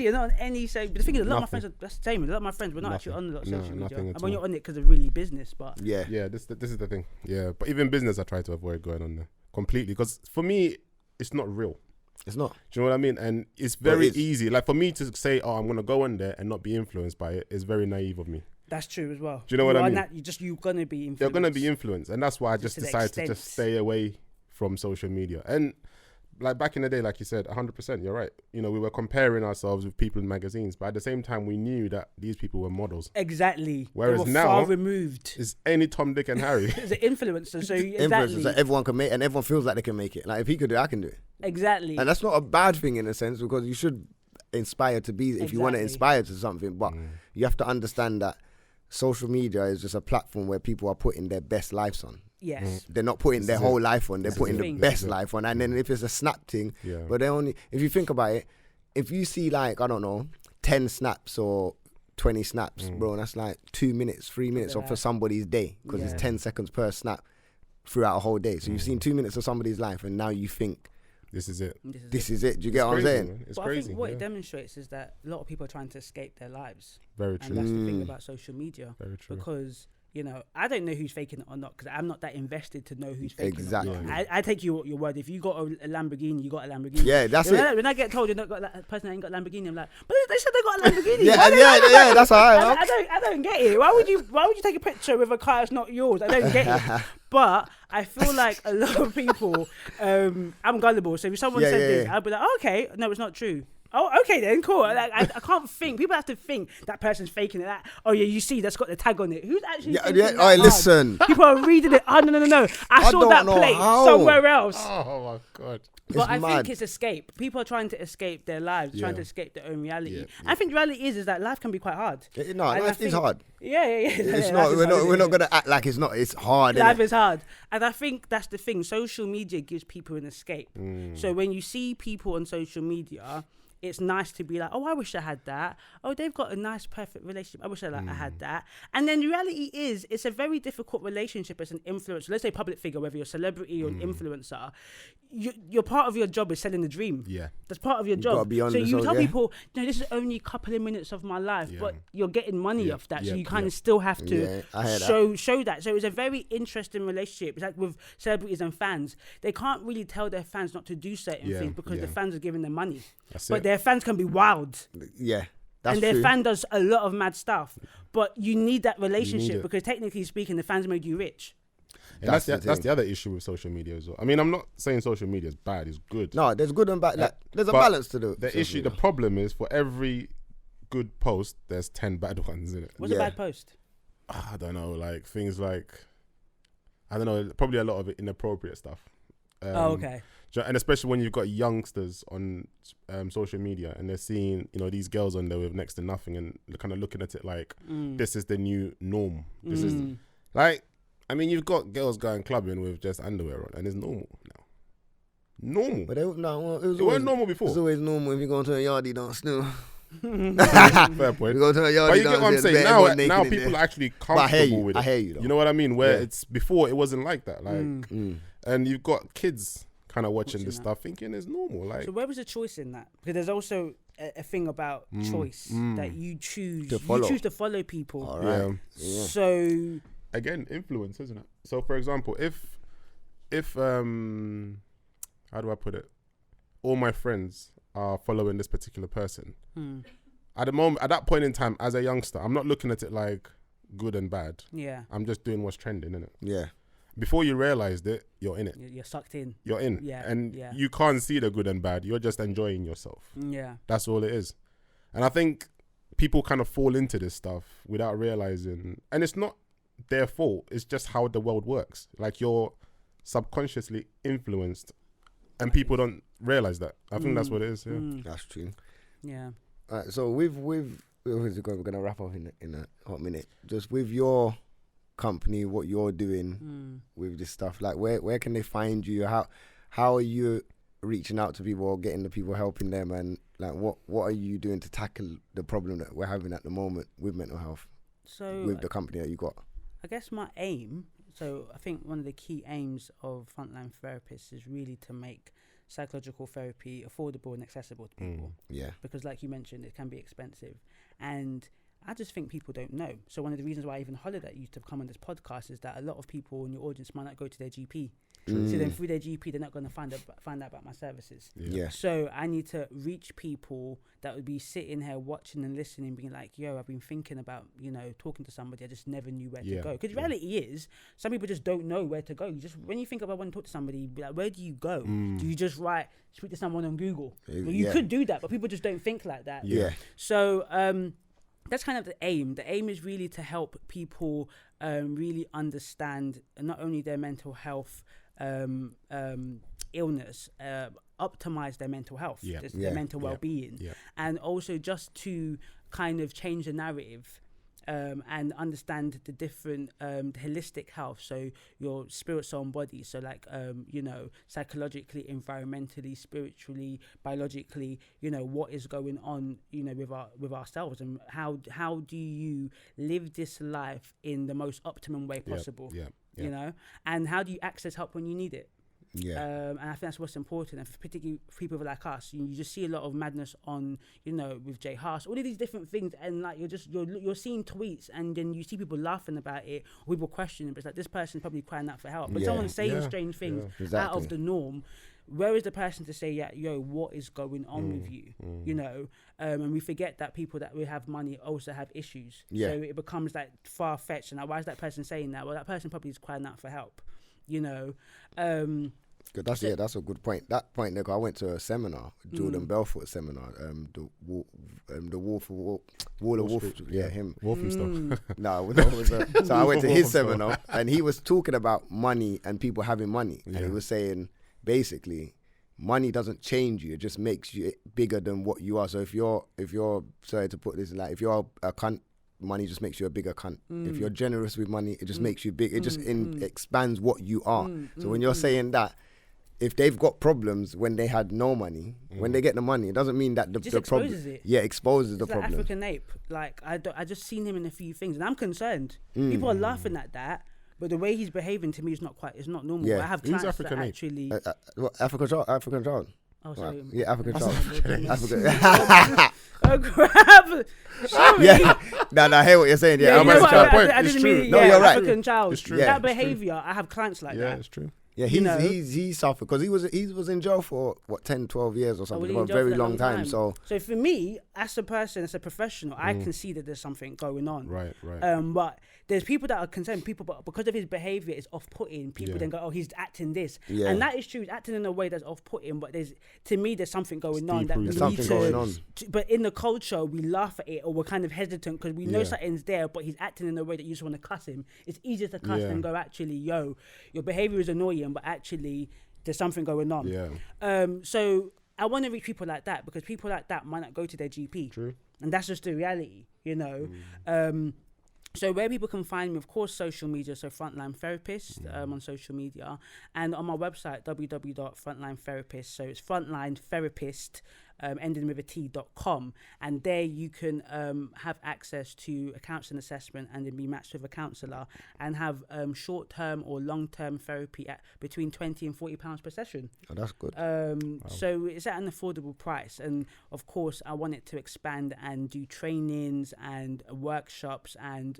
you're not on any... But the thing is, a lot of my friends are... That's the same. A lot of my friends, we're not actually on a lot of social media. I mean, you're on it because of really business, but... Yeah, this is the thing. Yeah, but even business, I try to avoid going on there completely. Because for me, it's not real. It's not. Do you know what I mean? And it's very easy. Like for me to say, I'm going to go on there and not be influenced by it is very naive of me. That's true as well. Do you know what I mean? You're going to be influenced. You're going to be influenced. And that's why I just decided to just stay away from social media. And like back in the day, like you said, 100%, you're right. You know, we were comparing ourselves with people in magazines, but at the same time, we knew that these people were models. Exactly. Whereas they were now, far removed. It's any Tom, Dick and Harry. It's an influencer, so exactly. Influencers that everyone can make, and everyone feels like they can make it. Like if he could do it, I can do it. Exactly. And that's not a bad thing in a sense, because you should inspire to be, if you want to inspire to something, but you have to understand that social media is just a platform where people are putting their best lives on. Yes. They're not putting their whole life on, they're putting the best life on. And then if it's a snap thing, but they only, if you think about it, if you see like, I don't know, 10 snaps or 20 snaps, bro, that's like 2 minutes, 3 minutes for somebody's day, because it's 10 seconds per snap throughout a whole day. So you've seen 2 minutes of somebody's life, and now you think, this is it. This is it. Do you get what I'm saying? Man. It's but crazy. I think what it demonstrates is that a lot of people are trying to escape their lives. Very true. And that's the thing about social media. Very true. Because, you know, I don't know who's faking it or not, because I'm not that invested to know who's faking it. Exactly. I take your word. If you got a Lamborghini, you got a Lamborghini. Yeah, that's it. When I get told you're not got a person that ain't got a Lamborghini, I'm like, but they said they got a Lamborghini. yeah, that's how I am. I don't get it. Why would you take a picture with a car that's not yours? I don't get it. But I feel like a lot of people, I'm gullible. So if someone said this, I'll be like, oh, okay, no, it's not true. Oh, okay then, cool. Like, I can't think. People have to think that person's faking it. That, oh yeah, you see, that's got the tag on it. Who's actually? Yeah. All right, listen. People are reading it. Oh no. I saw that plate somewhere else. Oh my God. But I think it's escape. People are trying to escape their lives, trying to escape their own reality. I think the reality is that life can be quite hard. Life is hard. Yeah. It's not. We're not gonna act like it's not. It's hard. Life is hard, and I think that's the thing. Social media gives people an escape. So when you see people on social media, it's nice to be like, oh, I wish I had that. Oh, they've got a nice, perfect relationship. I wish I had that. And then the reality is, it's a very difficult relationship as an influencer. Let's say public figure, whether you're a celebrity or an influencer. You're part of your job is selling the dream. Yeah, that's part of your job. So you tell people, no, this is only a couple of minutes of my life, but you're getting money off that. So you kind of still have to show that. So it's a very interesting relationship. It's like with celebrities and fans. They can't really tell their fans not to do certain things because the fans are giving them money. But their fans can be wild. Yeah. And their fan does a lot of mad stuff. But you need that relationship because technically speaking, the fans made you rich. And that's the other issue with social media as well. I mean, I'm not saying social media is bad, it's good. No, there's good and bad. Like, there's a balance to the problem is for every good post, there's 10 bad ones in it. What's a bad post? I don't know, like things like, I don't know, probably a lot of it inappropriate stuff. Okay. And especially when you've got youngsters on social media and they're seeing, you know, these girls on there with next to nothing and they're kind of looking at it like, this is the new norm. This is like, I mean, you've got girls going clubbing with just underwear on, and it's normal now. Normal. But it wasn't normal before. It's always normal if you go to a yard, you don't snoo. Fair point. You go to a yard, but you get what I'm saying. Now people are actually comfortable with it. I hear you, though. You know what I mean? Where it's before, it wasn't like that. Like, and you've got kids kind of watching this stuff, thinking it's normal. Like, so where was the choice in that? Because there's also a thing about choice that you choose. You choose to follow people. All right. Yeah. So. Again, influence, isn't it? So, for example, if how do I put it? All my friends are following this particular person. At that point in time, as a youngster, I'm not looking at it like good and bad. Yeah. I'm just doing what's trending, innit? Yeah. Before you realised it, you're in it. You're sucked in. You're in. Yeah. And you can't see the good and bad. You're just enjoying yourself. Yeah. That's all it is. And I think people kind of fall into this stuff without realizing, and it's not their fault. It's just how the world works. Like, you're subconsciously influenced, and people don't realize that. I think that's what it is. Yeah, that's true. Yeah. Alright, so we're gonna wrap up in a hot minute. Just with your company, what you're doing with this stuff, like where can they find you? How are you reaching out to people or getting the people, helping them, and like what are you doing to tackle the problem that we're having at the moment with mental health? So with the company that you got, I guess my aim. So I think one of the key aims of Frontline Therapists is really to make psychological therapy affordable and accessible to people. Yeah. Because like you mentioned, it can be expensive. And I just think people don't know. So one of the reasons why I even hollered at you to come on this podcast is that a lot of people in your audience might not go to their GP. So then through their GP, they're not going to find out about my services. Yeah. So I need to reach people that would be sitting here watching and listening, being like, yo, I've been thinking about, talking to somebody. I just never knew where to go. Because reality is, some people just don't know where to go. When you think about wanting to talk to somebody, be like, where do you go? Do you just speak to someone on Google? Well, you could do that, but people just don't think like that. Yeah. So that's kind of the aim. The aim is really to help people really understand not only their mental health illness, optimize their mental health, their mental well-being, and also just to kind of change the narrative and understand the different holistic health, so your spirit, soul and body, so like psychologically, environmentally, spiritually, biologically, what is going on with ourselves, and how do you live this life in the most optimum way possible, and how do you access help when you need it. And I think that's what's important, and particularly for people like us, you just see a lot of madness on, with Jay Haas, all of these different things, and like you're seeing tweets, and then you see people laughing about it, or people questioning, but it's like, this person's probably crying out for help, but someone's saying strange things out of the norm. Where is the person to say, what is going on with you, and we forget that people that we have money also have issues. So it becomes like far-fetched, and like, why is that person saying that? Well, that person probably is crying out for help. That's a good point. That point, I went to a seminar, Jordan Belfort seminar, the Wall of Wolf, him. Wolfenstock. So I went to his seminar, and he was talking about money and people having money, and he was saying basically, money doesn't change you; it just makes you bigger than what you are. So if you're sorry to put this, like, if you're a cunt, money just makes you a bigger cunt. If you're generous with money, it just makes you big. It just expands what you are. So when you're saying that, if they've got problems when they had no money, when they get the money, it doesn't mean that the problem exposes the problem. African ape. Like I just seen him in a few things, and I'm concerned. People are laughing at that, but the way he's behaving to me is not normal. Yeah. I have clients that actually African child. Oh, sorry. Right. Yeah, African child. Oh, crap. Sorry. Yeah. No, I hear what you're saying. Yeah, I didn't mean, no, you're right. African child. It's true. That behavior, I have clients like that. Yeah, it's true. Yeah, he suffered because he was in jail for 10, 12 years or something, for a very long time. So for me, as a person, as a professional, I can see that there's something going on. Right. But there's people that are concerned, but because of his behavior, it's off-putting. People then go, oh, he's acting this, and that is true. He's acting in a way that's off-putting, but there's something going on. There's something going on. But in the culture, we laugh at it, or we're kind of hesitant because we know something's there, but he's acting in a way that you just want to cuss him. It's easier to cuss than go, actually, your behavior is annoying, but actually there's something going on. So I want to reach people like that, because people like that might not go to their GP. True. And that's just the reality, So where people can find me, of course, social media, so Frontline Therapist on social media, and on my website, www.frontlinetherapist, so it's Frontline Therapist, ending with a T.com, and there you can have access to a counselling assessment and then be matched with a counsellor, and have short-term or long-term therapy at between £20 and £40 per session. Oh, that's good. So it's at an affordable price, and of course I want it to expand and do trainings and workshops and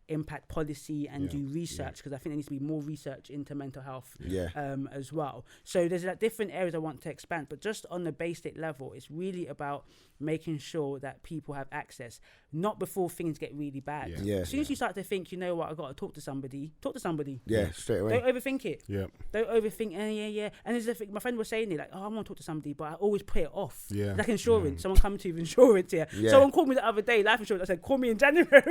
impact policy and do research, because I think there needs to be more research into mental health as well. So there's like different areas I want to expand, but just on the basic level, it's really about making sure that people have access, not before things get really bad. Yeah. As soon as you start to think, you know what, I got to talk to somebody. Yeah, straight away. Don't overthink it. Yeah. Don't overthink. Yeah. And there's the thing, my friend was saying it, like, oh, I want to talk to somebody, but I always put it off. Yeah. Like insurance. Someone come to you with insurance here. Yeah. Someone called me the other day, life insurance. I said, call me in January.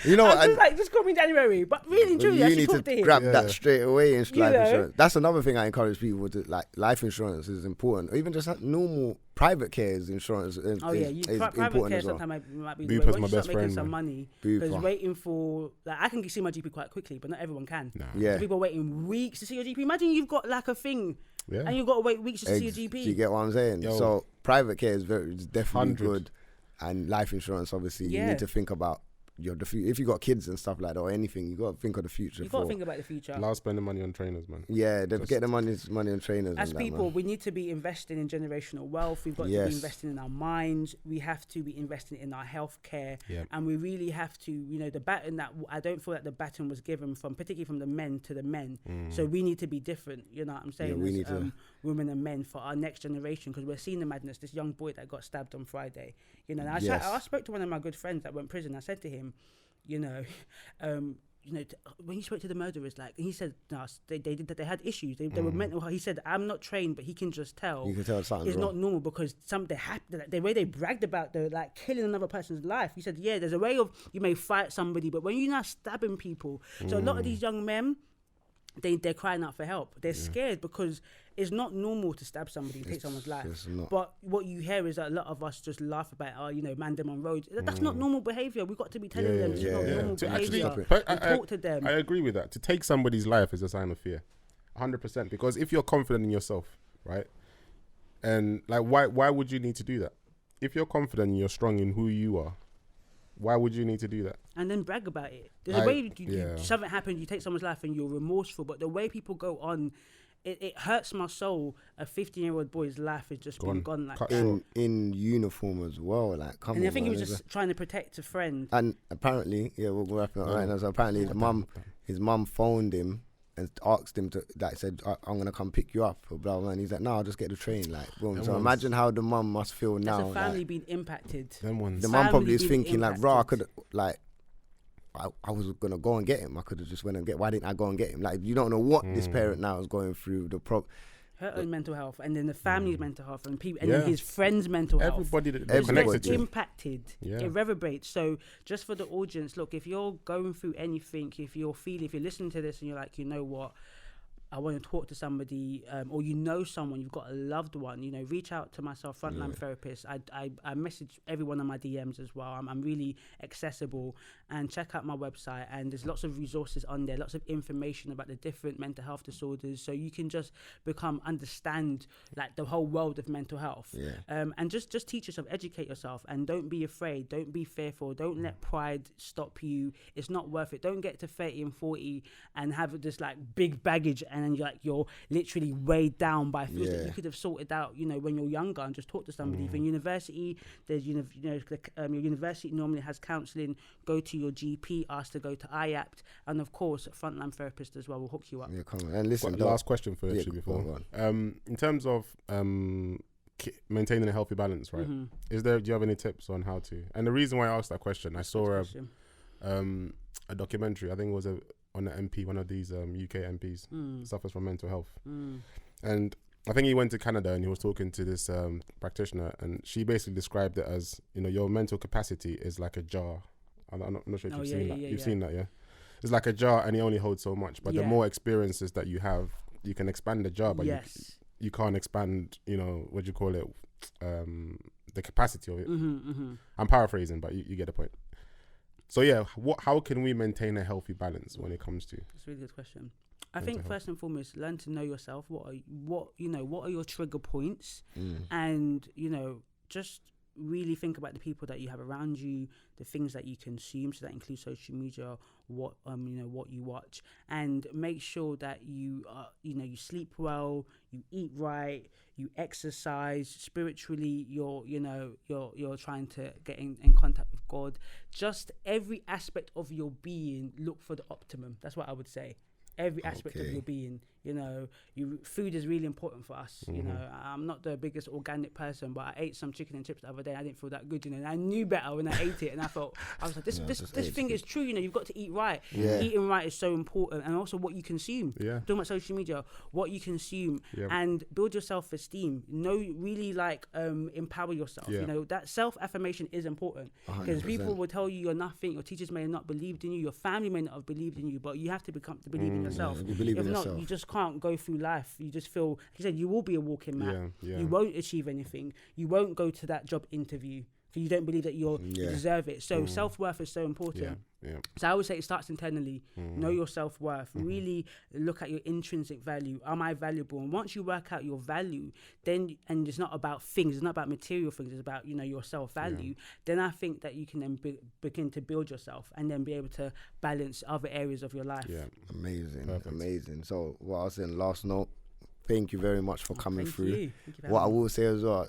You know what? Just call me in January. But really and truly, I you should need talk to to him. grab that straight away in life insurance. That's another thing I encourage people to like. Life insurance is important, or even just like normal private care insurance. Is private important care as well. sometimes might be Bupa's the my way. Once you best start making friend, some man. money, Bupa. because waiting for, like, I can see my GP quite quickly, but not everyone can. Nah. Yeah, So people are waiting weeks to see your GP. Imagine you've got like a thing, and you've got to wait weeks to see your GP. Do you get what I'm saying? Yo. So private care is definitely 100. good, and life insurance obviously you need to think about if you got kids and stuff like that or anything, you got to think of the future. You've got to think about the future. Love spending money on trainers, man. Yeah, they get the money on trainers. As and people, that, we need to be investing in generational wealth. We've got to be investing in our minds. We have to be investing in our healthcare, and we really have to. You know, the baton that I don't feel that the baton was given particularly from the men to the men. So we need to be different. You know what I'm saying? Yeah, we need to. Women and men for our next generation, because we're seeing the madness. This young boy that got stabbed on Friday. You know, I spoke to one of my good friends that went to prison. I said to him, when he spoke to the murderers, like, and he said, no, they did that. They had issues. They were mental. He said, I'm not trained, but he can just tell. You can tell something. It's not normal because the way they bragged about like killing another person's life. He said, yeah, there's a way of you may fight somebody, but when you're not stabbing people, so a lot of these young men, they're crying out for help. They're scared because it's not normal to stab somebody and take someone's life. But what you hear is that a lot of us just laugh about, man them on roads. That's not normal behaviour. We've got to be telling them it's not normal behaviour. Talk to them. I agree with that. To take somebody's life is a sign of fear, 100%. Because if you're confident in yourself, right, and like, why would you need to do that? If you're confident and you're strong in who you are, why would you need to do that? And then brag about it. There's a way something happened, you take someone's life and you're remorseful, but the way people go on, it hurts my soul. A 15-year-old boy's life has just been gone like in uniform as well. Like, come on. And I think he was just trying to protect a friend. And apparently, we'll wrap it up right now. So apparently, his mum phoned him and asked him to, like, said, I'm gonna come pick you up, or blah blah. And he's like, no, I'll just get the train. Like, boom. So imagine how the mum must feel now. That's a family being impacted. The mum probably is thinking like, bro, I could I was gonna go and get him. I could have just went and why didn't I go and get him? Like, you don't know what this parent now is going through. Her own mental health, and then the family's mental health, and people, and then his friends' mental health. Everybody that connected to impacted. It reverberates. So just for the audience, look, if you're going through anything, if you're listening to this and you're like, you know what, I want to talk to somebody, or someone, you've got a loved one, reach out to myself, Frontline Therapist. I message everyone on my DMs as well. I'm really accessible, and check out my website, and there's lots of resources on there, lots of information about the different mental health disorders, so you can just understand like the whole world of mental health. And just teach yourself, educate yourself, and don't be afraid, don't be fearful, don't let pride stop you. It's not worth it. Don't get to 30 and 40 and have this like big baggage, and then you're literally weighed down by fears that you could have sorted out, when you're younger, and just talk to somebody. If in university, there's your university normally has counselling. Go to your GP, ask to go to IAPT, and of course, Frontline Therapist as well will hook you up. Yeah, come on. And listen, last question for you before. In terms of maintaining a healthy balance, right? Do you have any tips on how to? And the reason why I asked that question, I saw a documentary. I think it was on an MP, one of these UK MPs suffers from mental health, and I think he went to Canada and he was talking to this practitioner, and she basically described it as, your mental capacity is like a jar. I'm not sure if you've seen that. You've seen that, yeah? It's like a jar, and you only hold so much. But the more experiences that you have, you can expand the jar, but you can't expand, what do you call it, the capacity of it. I'm paraphrasing, but you get the point. So how can we maintain a healthy balance when it comes to? That's a really good question. I think first and foremost, learn to know yourself. What are your trigger points, and just really think about the people that you have around you, the things that you consume. So that includes social media, what you watch, and make sure that you you sleep well, you eat right, you exercise spiritually. You're trying to get in contact with God. Just every aspect of your being, look for the optimum. That's what I would say. every aspect of your being. You know, food is really important for us. You know, I'm not the biggest organic person, but I ate some chicken and chips the other day. I didn't feel that good, you know, and I knew better when I ate it, and I was like, this thing is true. You know, you've got to eat right. Eating right is so important, and also what you consume. Talking about social media, what you consume, and build your self-esteem. Really like empower yourself. You know, that self-affirmation is important, because people will tell you you're nothing. Your teachers may have not believed in you. Your family may not have believed in you, but you have to believe in yourself. You believe in yourself. yourself. You just can't go through life. You just feel, like you said, you will be a walking map. You won't achieve anything. You won't go to that job interview because you don't believe that you deserve it. So self-worth is so important. So I would say it starts internally. Know your self-worth. Really look at your intrinsic value. Am I valuable? And once you work out your value, then, and it's not about things, it's not about material things, it's about, you know, your self-value, then I think that you can then begin to build yourself and then be able to balance other areas of your life. Amazing. Amazing. So what I was saying, last note, thank you very much for coming through. Thank you what I will say as well,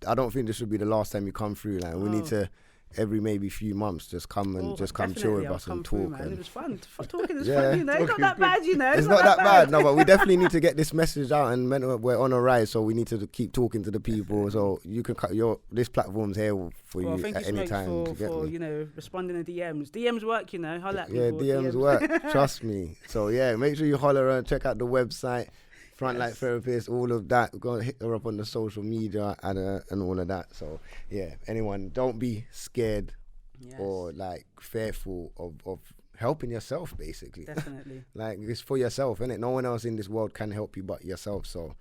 I don't think this should be the last time you come through. Like, we need to, every maybe few months, just come and come chill with us and talk. It was fun. Talking is fun, you know. It's not that bad, you know. It's not that bad. No, but we definitely need to get this message out, and we're on a rise, so we need to keep talking to the people. So you can cut this platform's here for you at any time. For you know, responding to DMs. DMs work, you know. Holler at people. Yeah, DMs work. Trust me. So yeah, make sure you holler and check out the website. Frontlight Therapist, all of that. Go and hit her up on the social media and all of that. So yeah, anyone, don't be scared or like fearful of helping yourself, basically. Definitely. Like, it's for yourself, innit? No one else in this world can help you but yourself. So